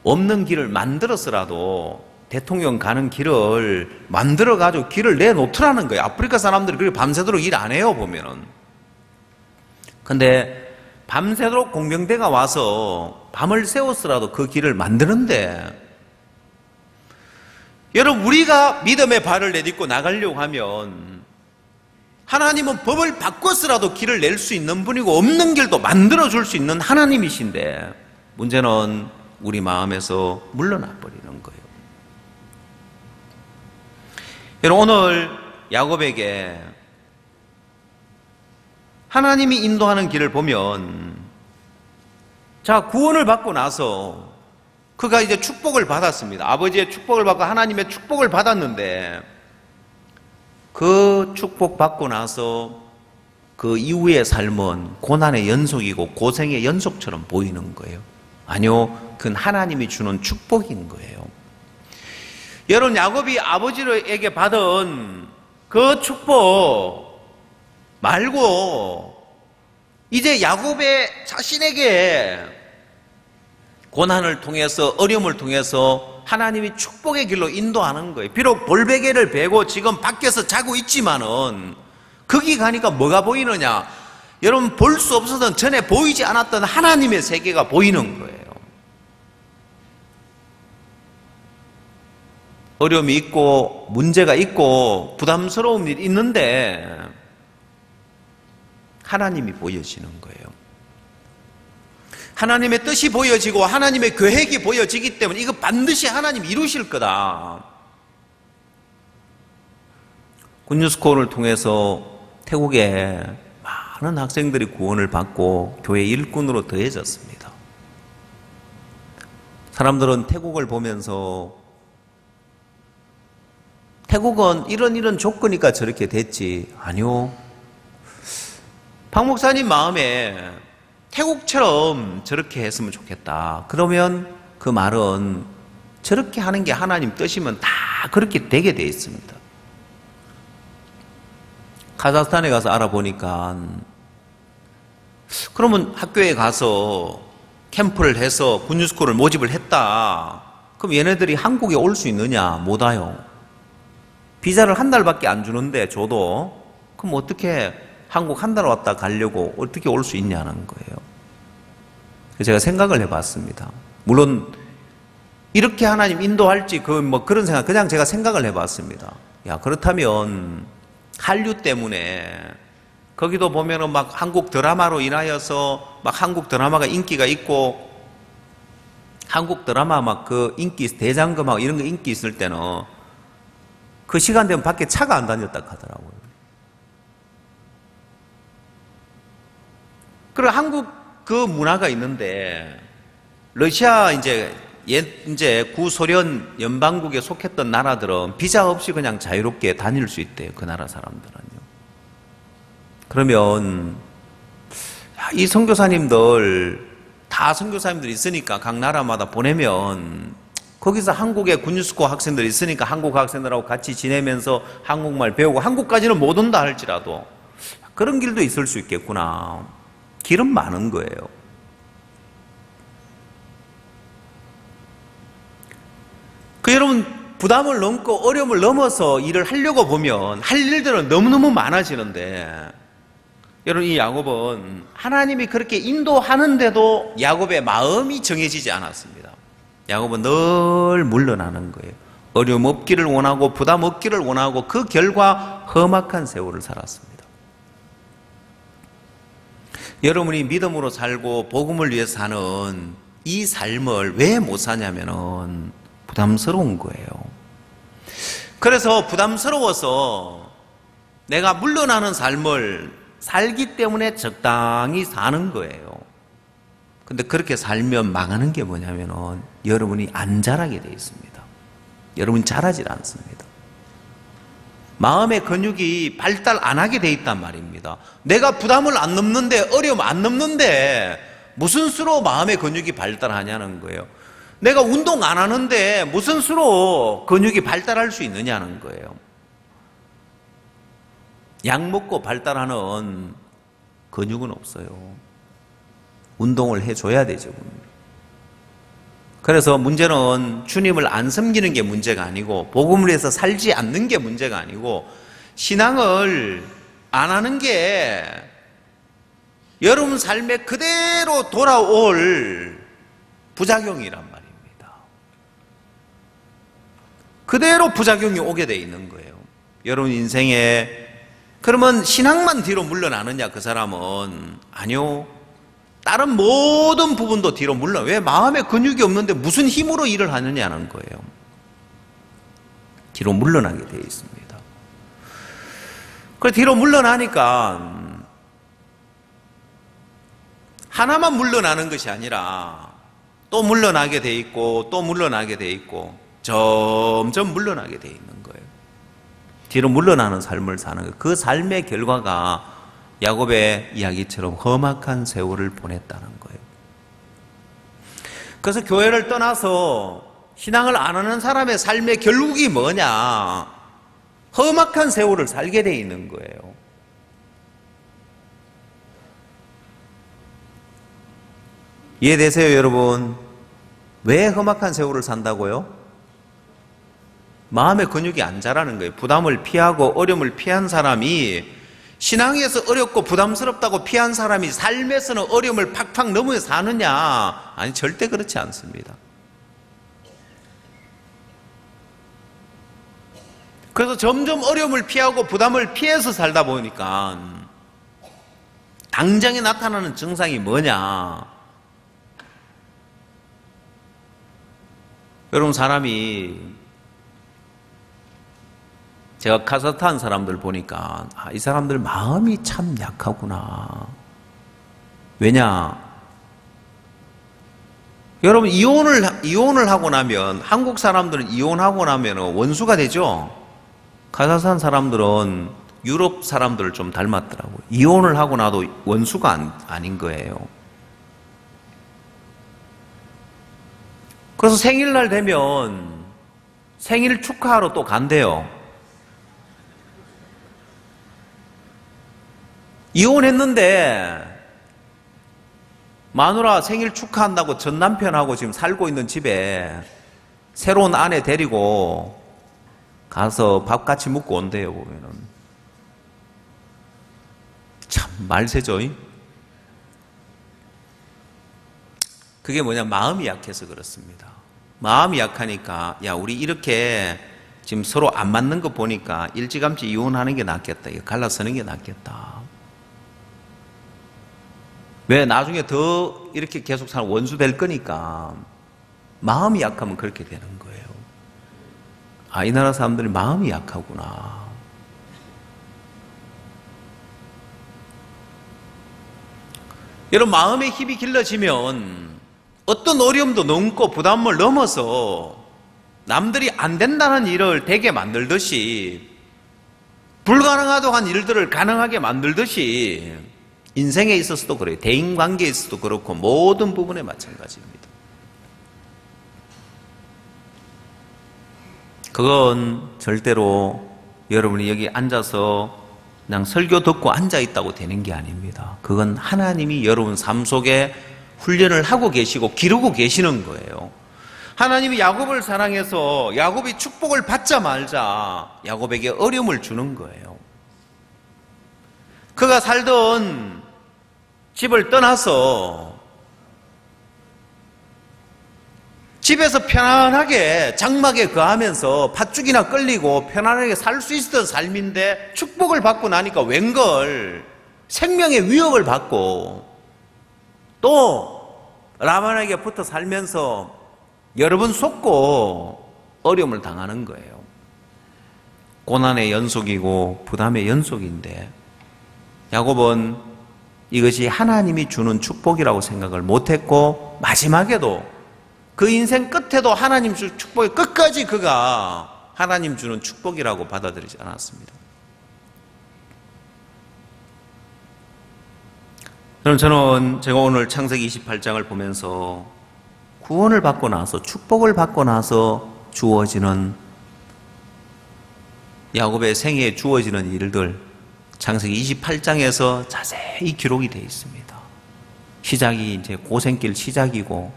없는 길을 만들어서라도 대통령 가는 길을 만들어가지고 길을 내놓더라는 거예요. 아프리카 사람들이 그렇게 밤새도록 일 안 해요, 보면은. 근데 밤새도록 공병대가 와서 밤을 새워서라도 그 길을 만드는데, 여러분 우리가 믿음의 발을 내딛고 나가려고 하면 하나님은 법을 바꿔서라도 길을 낼 수 있는 분이고 없는 길도 만들어줄 수 있는 하나님이신데, 문제는 우리 마음에서 물러나 버리는 거예요. 여러분 오늘 야곱에게 하나님이 인도하는 길을 보면, 자, 구원을 받고 나서 그가 이제 축복을 받았습니다. 아버지의 축복을 받고 하나님의 축복을 받았는데, 그 축복 받고 나서 그 이후의 삶은 고난의 연속이고 고생의 연속처럼 보이는 거예요. 아니요, 그건 하나님이 주는 축복인 거예요. 여러분, 야곱이 아버지에게 받은 그 축복 말고 이제 야곱의 자신에게 고난을 통해서, 어려움을 통해서 하나님이 축복의 길로 인도하는 거예요. 비록 돌베개를 베고 지금 밖에서 자고 있지만은 거기 가니까 뭐가 보이느냐? 여러분, 볼 수 없었던, 전에 보이지 않았던 하나님의 세계가 보이는 거예요. 어려움이 있고 문제가 있고 부담스러운 일이 있는데 하나님이 보여지는 거예요. 하나님의 뜻이 보여지고 하나님의 계획이 보여지기 때문에 이거 반드시 하나님 이루실 거다. 굿뉴스콜을 통해서 태국에 많은 학생들이 구원을 받고 교회 일꾼으로 더해졌습니다. 사람들은 태국을 보면서 태국은 이런 조건이니까 저렇게 됐지. 아니요. 박 목사님 마음에 태국처럼 저렇게 했으면 좋겠다. 그러면 그 말은 저렇게 하는 게 하나님 뜻이면 다 그렇게 되게 돼 있습니다. 카자흐스탄에 가서 알아보니까, 그러면 학교에 가서 캠프를 해서 굿뉴스콜을 모집을 했다. 그럼 얘네들이 한국에 올 수 있느냐? 못 와요. 비자를 한 달밖에 안 주는데 줘도, 그럼 어떻게 한국 한 달 왔다 가려고 어떻게 올 수 있냐는 거예요. 그래서 제가 생각을 해봤습니다. 물론 이렇게 하나님 인도할지 그런 생각, 그냥 제가 생각을 해봤습니다. 야, 그렇다면 한류 때문에 거기도 보면은 막 한국 드라마로 인하여서 막 한국 드라마가 인기가 있고, 한국 드라마 막 그 인기 대장금하고 이런 거 인기 있을 때는 그 시간 되면 밖에 차가 안 다녔다 하더라고요. 그리고 한국 그 문화가 있는데, 러시아 이제 구소련 연방국에 속했던 나라들은 비자 없이 그냥 자유롭게 다닐 수 있대요. 그 나라 사람들은요. 그러면 이 선교사님들 다 선교사님들 있으니까 각 나라마다 보내면 거기서 한국의 굿뉴스콜 학생들이 있으니까 한국 학생들하고 같이 지내면서 한국말 배우고, 한국까지는 못 온다 할지라도 그런 길도 있을 수 있겠구나. 길은 많은 거예요. 여러분 부담을 넘고 어려움을 넘어서 일을 하려고 보면 할 일들은 너무너무 많아지는데 여러분 이 야곱은 하나님이 그렇게 인도하는데도 야곱의 마음이 정해지지 않았습니다. 야곱은 늘 물러나는 거예요. 어려움 없기를 원하고 부담 없기를 원하고 그 결과 험악한 세월을 살았습니다. 여러분이 믿음으로 살고 복음을 위해 사는 이 삶을 왜 못 사냐면은 부담스러운 거예요. 그래서 부담스러워서 내가 물러나는 삶을 살기 때문에 적당히 사는 거예요. 근데 그렇게 살면 망하는 게 뭐냐면은 여러분이 안 자라게 돼 있습니다. 여러분이 자라질 않습니다. 마음의 근육이 발달 안 하게 돼 있단 말입니다. 내가 부담을 안 넘는데, 어려움 안 넘는데 무슨 수로 마음의 근육이 발달하냐는 거예요. 내가 운동 안 하는데 무슨 수로 근육이 발달할 수 있느냐는 거예요. 약 먹고 발달하는 근육은 없어요. 운동을 해줘야 되죠. 그래서 문제는 주님을 안 섬기는 게 문제가 아니고 복음을 위해서 살지 않는 게 문제가 아니고 신앙을 안 하는 게 여러분 삶에 그대로 돌아올 부작용이란 말입니다. 그대로 부작용이 오게 돼 있는 거예요. 여러분 인생에 그러면 신앙만 뒤로 물러나느냐 그 사람은 아니요. 다른 모든 부분도 뒤로 물러나. 왜? 마음에 근육이 없는데 무슨 힘으로 일을 하느냐는 거예요. 뒤로 물러나게 되어 있습니다. 그래서 뒤로 물러나니까 하나만 물러나는 것이 아니라 또 물러나게 돼 있고 또 물러나게 돼 있고 점점 물러나게 돼 있는 거예요. 뒤로 물러나는 삶을 사는 거예요. 그 삶의 결과가 야곱의 이야기처럼 험악한 세월을 보냈다는 거예요. 그래서 교회를 떠나서 신앙을 안 하는 사람의 삶의 결국이 뭐냐? 험악한 세월을 살게 돼 있는 거예요. 이해되세요, 여러분? 왜 험악한 세월을 산다고요? 마음의 근육이 안 자라는 거예요. 부담을 피하고 어려움을 피한 사람이 신앙에서 어렵고 부담스럽다고 피한 사람이 삶에서는 어려움을 팍팍 넘어 사느냐? 아니, 절대 그렇지 않습니다. 그래서 점점 어려움을 피하고 부담을 피해서 살다 보니까 당장에 나타나는 증상이 뭐냐? 여러분, 사람이 제가 카자흐스탄 사람들 보니까 이 사람들 마음이 참 약하구나. 왜냐? 여러분, 이혼을 하고 나면, 한국 사람들은 이혼하고 나면 원수가 되죠? 카자흐스탄 사람들은 유럽 사람들을 좀 닮았더라고요. 이혼을 하고 나도 원수가 아닌 거예요. 그래서 생일날 되면 생일 축하하러 또 간대요. 이혼했는데 마누라 생일 축하한다고 전 남편하고 지금 살고 있는 집에 새로운 아내 데리고 가서 밥 같이 먹고 온대요. 보면은 참 말세죠. 그게 뭐냐, 마음이 약해서 그렇습니다. 마음이 약하니까 야, 우리 이렇게 지금 서로 안 맞는 거 보니까 일찌감치 이혼하는 게 낫겠다, 갈라서는 게 낫겠다. 왜? 나중에 더 이렇게 계속 사는 원수 될 거니까. 마음이 약하면 그렇게 되는 거예요. 아, 이 나라 사람들이 마음이 약하구나. 여러분, 마음의 힘이 길러지면 어떤 어려움도 넘고 부담을 넘어서 남들이 안 된다는 일을 되게 만들듯이, 불가능하다고 한 일들을 가능하게 만들듯이 인생에 있어서도 그래요. 대인관계에 있어서도 그렇고 모든 부분에 마찬가지입니다. 그건 절대로 여러분이 여기 앉아서 그냥 설교 듣고 앉아있다고 되는 게 아닙니다. 그건 하나님이 여러분 삶 속에 훈련을 하고 계시고 기르고 계시는 거예요. 하나님이 야곱을 사랑해서 야곱이 축복을 받자마자 야곱에게 어려움을 주는 거예요. 그가 살던 집을 떠나서 집에서 편안하게 장막에 거하면서 팥죽이나 끌리고 편안하게 살 수 있었던 삶인데 축복을 받고 나니까 웬걸 생명의 위협을 받고 또 라반에게 붙어 살면서 여러 번 속고 어려움을 당하는 거예요. 고난의 연속이고 부담의 연속인데 야곱은 이것이 하나님이 주는 축복이라고 생각을 못했고 마지막에도 그 인생 끝에도 하나님 주는 축복이 끝까지 그가 하나님 주는 축복이라고 받아들이지 않았습니다. 저는 제가 오늘 창세기 28장을 보면서 구원을 받고 나서 축복을 받고 나서 주어지는 야곱의 생애에 주어지는 일들 창세기 28장에서 자세히 기록이 되어 있습니다. 시작이 이제 고생길 시작이고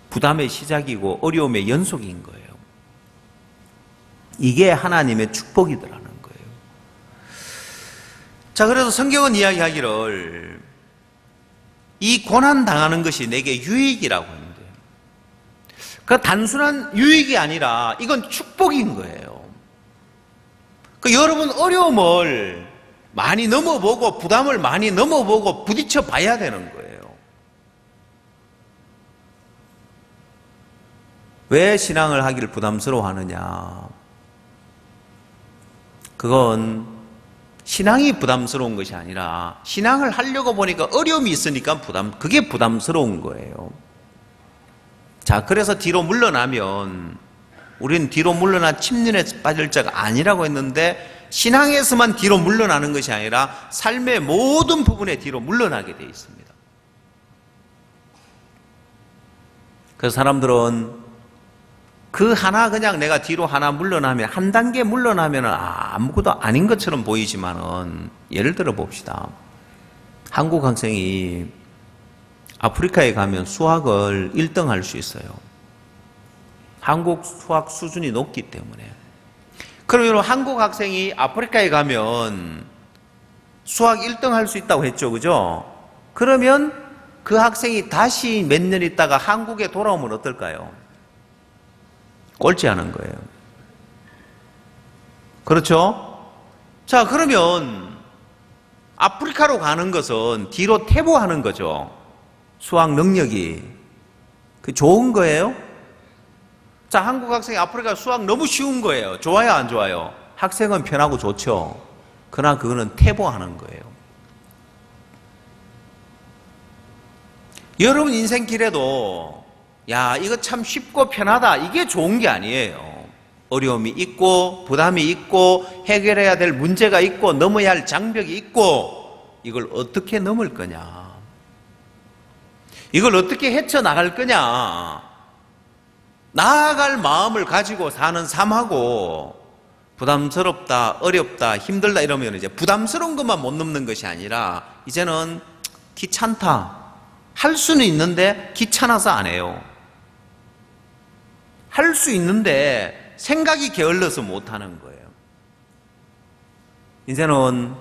부담의 시작이고 어려움의 연속인 거예요. 이게 하나님의 축복이더라는 거예요. 자, 그래서 성경은 이야기하기를 이 고난 당하는 것이 내게 유익이라고 하는데 그 단순한 유익이 아니라 이건 축복인 거예요. 그 여러분 어려움을 많이 넘어보고 부담을 많이 넘어보고 부딪혀 봐야 되는 거예요. 왜 신앙을 하기를 부담스러워하느냐? 그건 신앙이 부담스러운 것이 아니라 신앙을 하려고 보니까 어려움이 있으니까 그게 부담스러운 거예요. 자, 그래서 뒤로 물러나면 우리는 뒤로 물러나 침륜에 빠질 자가 아니라고 했는데 신앙에서만 뒤로 물러나는 것이 아니라 삶의 모든 부분에 뒤로 물러나게 되어 있습니다. 그래서 사람들은 그 하나 그냥 내가 뒤로 하나 물러나면 한 단계 물러나면 아무것도 아닌 것처럼 보이지만은 예를 들어 봅시다. 한국 학생이 아프리카에 가면 수학을 1등 할 수 있어요. 한국 수학 수준이 높기 때문에. 그러면 한국 학생이 아프리카에 가면 수학 1등 할 수 있다고 했죠. 그죠? 그러면 그 학생이 다시 몇 년 있다가 한국에 돌아오면 어떨까요? 꼴찌하는 거예요. 그렇죠? 자, 그러면 아프리카로 가는 것은 뒤로 퇴보하는 거죠. 수학 능력이. 그 좋은 거예요? 자, 한국 학생이 아프리카 수학 너무 쉬운 거예요. 좋아요, 안 좋아요? 학생은 편하고 좋죠. 그러나 그거는 퇴보하는 거예요. 여러분 인생길에도 야, 이거 참 쉽고 편하다. 이게 좋은 게 아니에요. 어려움이 있고 부담이 있고 해결해야 될 문제가 있고 넘어야 할 장벽이 있고 이걸 어떻게 넘을 거냐? 이걸 어떻게 헤쳐나갈 거냐? 나아갈 마음을 가지고 사는 삶하고 부담스럽다, 어렵다, 힘들다 이러면 이제 부담스러운 것만 못 넘는 것이 아니라 이제는 귀찮다. 할 수는 있는데 귀찮아서 안 해요. 할 수 있는데 생각이 게을러서 못 하는 거예요. 이제는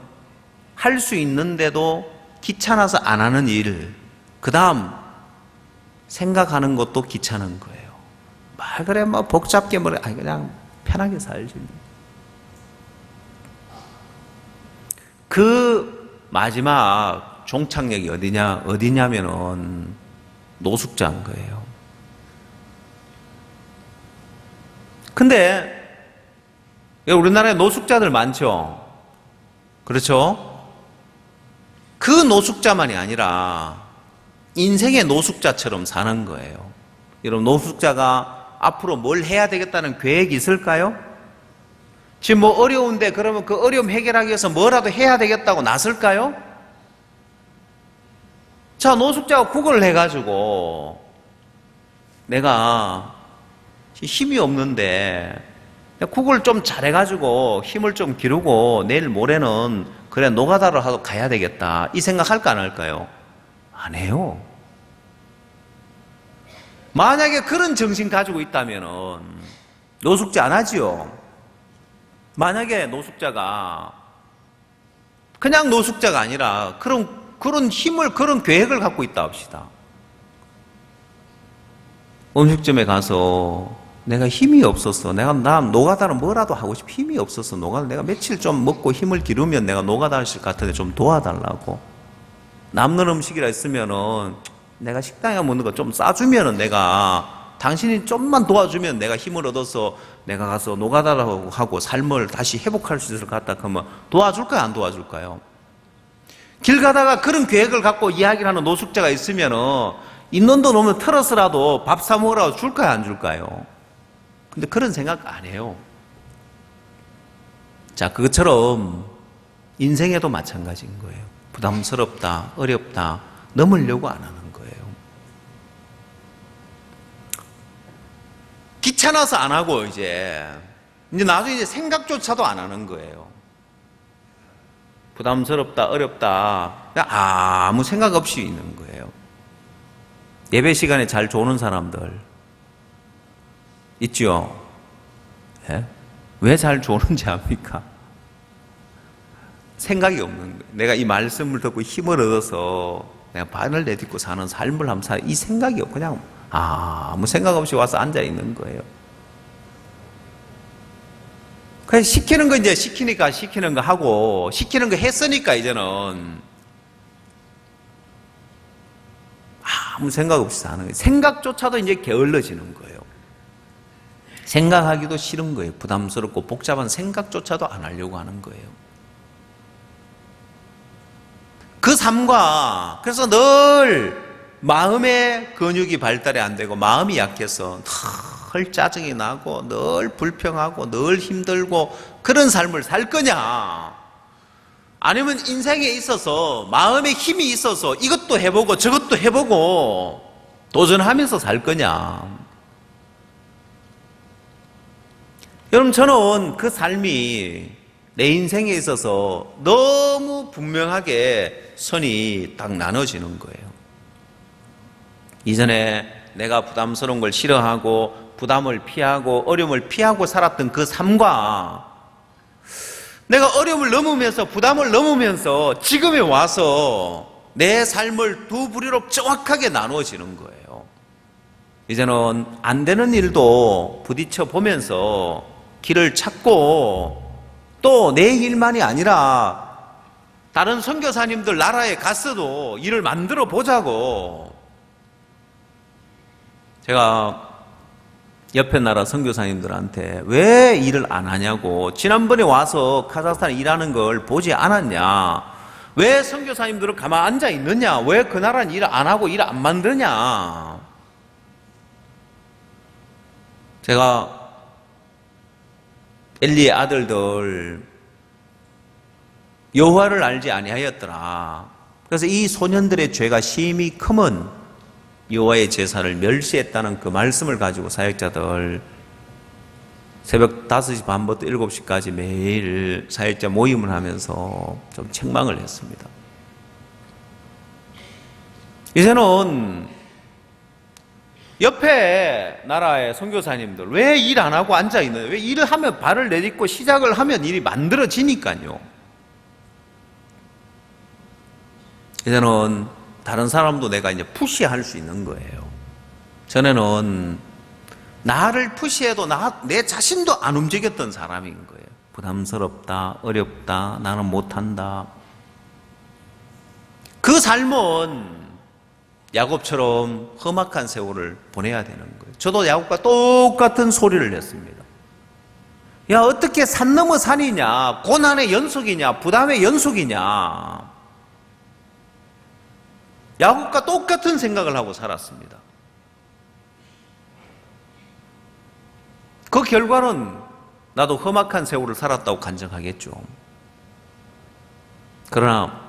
할 수 있는데도 귀찮아서 안 하는 일, 그 다음 생각하는 것도 귀찮은 거예요. 그래 뭐 복잡게 그냥 편하게 살지. 그 마지막 종착역이 어디냐면은 노숙자인 거예요. 근데 우리나라에 노숙자들 많죠? 그렇죠? 그 노숙자만이 아니라 인생의 노숙자처럼 사는 거예요. 여러분 노숙자가 앞으로 뭘 해야 되겠다는 계획이 있을까요? 지금 뭐 어려운데 그러면 그 어려움 해결하기 위해서 뭐라도 해야 되겠다고 나설까요? 자, 노숙자가 구걸을 해가지고 내가 힘이 없는데 구걸 좀 잘해가지고 힘을 좀 기르고 내일 모레는 그래 노가다를 하러 가야 되겠다 이 생각할까 안 할까요? 안 해요. 만약에 그런 정신 가지고 있다면은 노숙자 안 하지요. 만약에 노숙자가 그냥 노숙자가 아니라 그런 힘을, 그런 계획을 갖고 있다 합시다. 음식점에 가서 내가 힘이 없었어. 나 노가다를 뭐라도 하고 싶어. 힘이 없었어. 노가다 내가 며칠 좀 먹고 힘을 기르면 내가 노가다 할 것 같은데 좀 도와달라고. 남는 음식이라 있으면은 내가 식당에 먹는 거 좀 싸주면은 내가 당신이 좀만 도와주면 내가 힘을 얻어서 내가 가서 노가다를 하고 삶을 다시 회복할 수 있을 것 같다 그러면 도와줄까요? 안 도와줄까요? 길 가다가 그런 계획을 갖고 이야기를 하는 노숙자가 있으면은 있는 돈 오면 털어서라도 밥 사 먹으라고 줄까요? 안 줄까요? 근데 그런 생각 안 해요. 자, 그것처럼 인생에도 마찬가지인 거예요. 부담스럽다, 어렵다, 넘으려고 안 하는 거예요. 귀찮아서 안 하고 이제 나중에 이제 생각조차도 안 하는 거예요. 부담스럽다, 어렵다, 그냥 아무 생각 없이 있는 거예요. 예배 시간에 잘 조는 사람들 있죠? 예? 왜 잘 조는지 압니까? 생각이 없는 거예요. 내가 이 말씀을 듣고 힘을 얻어서 내가 발을 내딛고 사는 삶을 한번 살아. 이 생각이 없고 그냥 아무 생각 없이 와서 앉아 있는 거예요. 그냥 시키는 거 이제 시키니까 시키는 거 하고 시키는 거 했으니까 이제는 아무 생각 없이 사는 거예요. 생각조차도 이제 게을러지는 거예요. 생각하기도 싫은 거예요. 부담스럽고 복잡한 생각조차도 안 하려고 하는 거예요. 그 삶과 그래서 늘 마음의 근육이 발달이 안 되고 마음이 약해서 늘 짜증이 나고 늘 불평하고 늘 힘들고 그런 삶을 살 거냐? 아니면 인생에 있어서 마음의 힘이 있어서 이것도 해보고 저것도 해보고 도전하면서 살 거냐? 여러분, 저는 그 삶이 내 인생에 있어서 너무 분명하게 선이 딱 나눠지는 거예요. 이전에 내가 부담스러운 걸 싫어하고 부담을 피하고 어려움을 피하고 살았던 그 삶과 내가 어려움을 넘으면서 부담을 넘으면서 지금에 와서 내 삶을 두 부류로 정확하게 나누어지는 거예요. 이제는 안 되는 일도 부딪혀 보면서 길을 찾고 또 내 일만이 아니라 다른 선교사님들 나라에 갔어도 일을 만들어 보자고. 제가 옆에 나라 선교사님들한테 왜 일을 안 하냐고, 지난번에 와서 카자흐스탄에 일하는 걸 보지 않았냐, 왜 선교사님들은 가만 앉아 있느냐, 왜 그 나라는 일을 안 하고 일 안 만드냐. 제가 엘리의 아들들 여호와를 알지 아니하였더라. 그래서 이 소년들의 죄가 심히 크면 여호와의 제사를 멸시했다는 그 말씀을 가지고 사역자들 새벽 5시 반부터 7시까지 매일 사역자 모임을 하면서 좀 책망을 했습니다. 이제는 옆에 나라의 선교사님들 왜 일 안 하고 앉아 있느냐, 왜 일을 하면 발을 내딛고 시작을 하면 일이 만들어지니까요. 이제는 다른 사람도 내가 이제 푸시할 수 있는 거예요. 전에는 나를 푸시해도 내 자신도 안 움직였던 사람인 거예요. 부담스럽다, 어렵다, 나는 못한다. 그 삶은 야곱처럼 험악한 세월을 보내야 되는 거예요. 저도 야곱과 똑같은 소리를 했습니다. 야, 어떻게 산 넘어 산이냐, 고난의 연속이냐, 부담의 연속이냐. 야곱과 똑같은 생각을 하고 살았습니다. 그 결과는 나도 험악한 세월을 살았다고 간증하겠죠. 그러나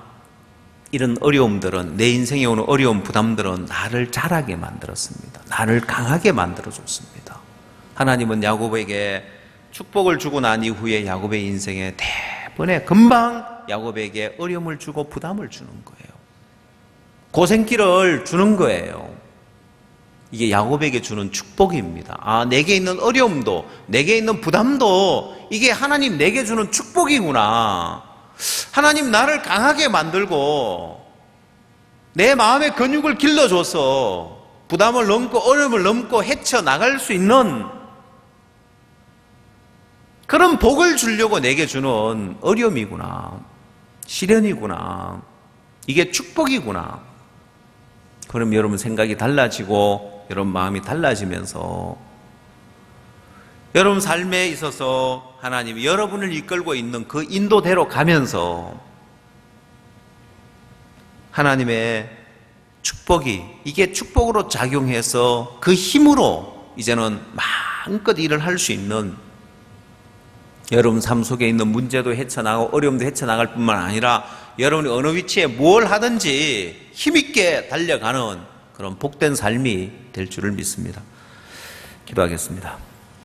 이런 어려움들은, 내 인생에 오는 어려움, 부담들은 나를 자라게 만들었습니다. 나를 강하게 만들어줬습니다. 하나님은 야곱에게 축복을 주고 난 이후에 야곱의 인생에 대번에 금방 야곱에게 어려움을 주고 부담을 주는 거예요. 고생길을 주는 거예요. 이게 야곱에게 주는 축복입니다. 아, 내게 있는 어려움도, 내게 있는 부담도 이게 하나님 내게 주는 축복이구나. 하나님 나를 강하게 만들고 내 마음의 근육을 길러줘서 부담을 넘고 어려움을 넘고 헤쳐나갈 수 있는 그런 복을 주려고 내게 주는 어려움이구나. 시련이구나. 이게 축복이구나. 그럼 여러분 생각이 달라지고 여러분 마음이 달라지면서 여러분 삶에 있어서 하나님이 여러분을 이끌고 있는 그 인도대로 가면서 하나님의 축복이 이게 축복으로 작용해서 그 힘으로 이제는 마음껏 일을 할 수 있는 여러분 삶 속에 있는 문제도 헤쳐나가고 어려움도 헤쳐나갈 뿐만 아니라 여러분이 어느 위치에 뭘 하든지 힘있게 달려가는 그런 복된 삶이 될 줄을 믿습니다. 기도하겠습니다.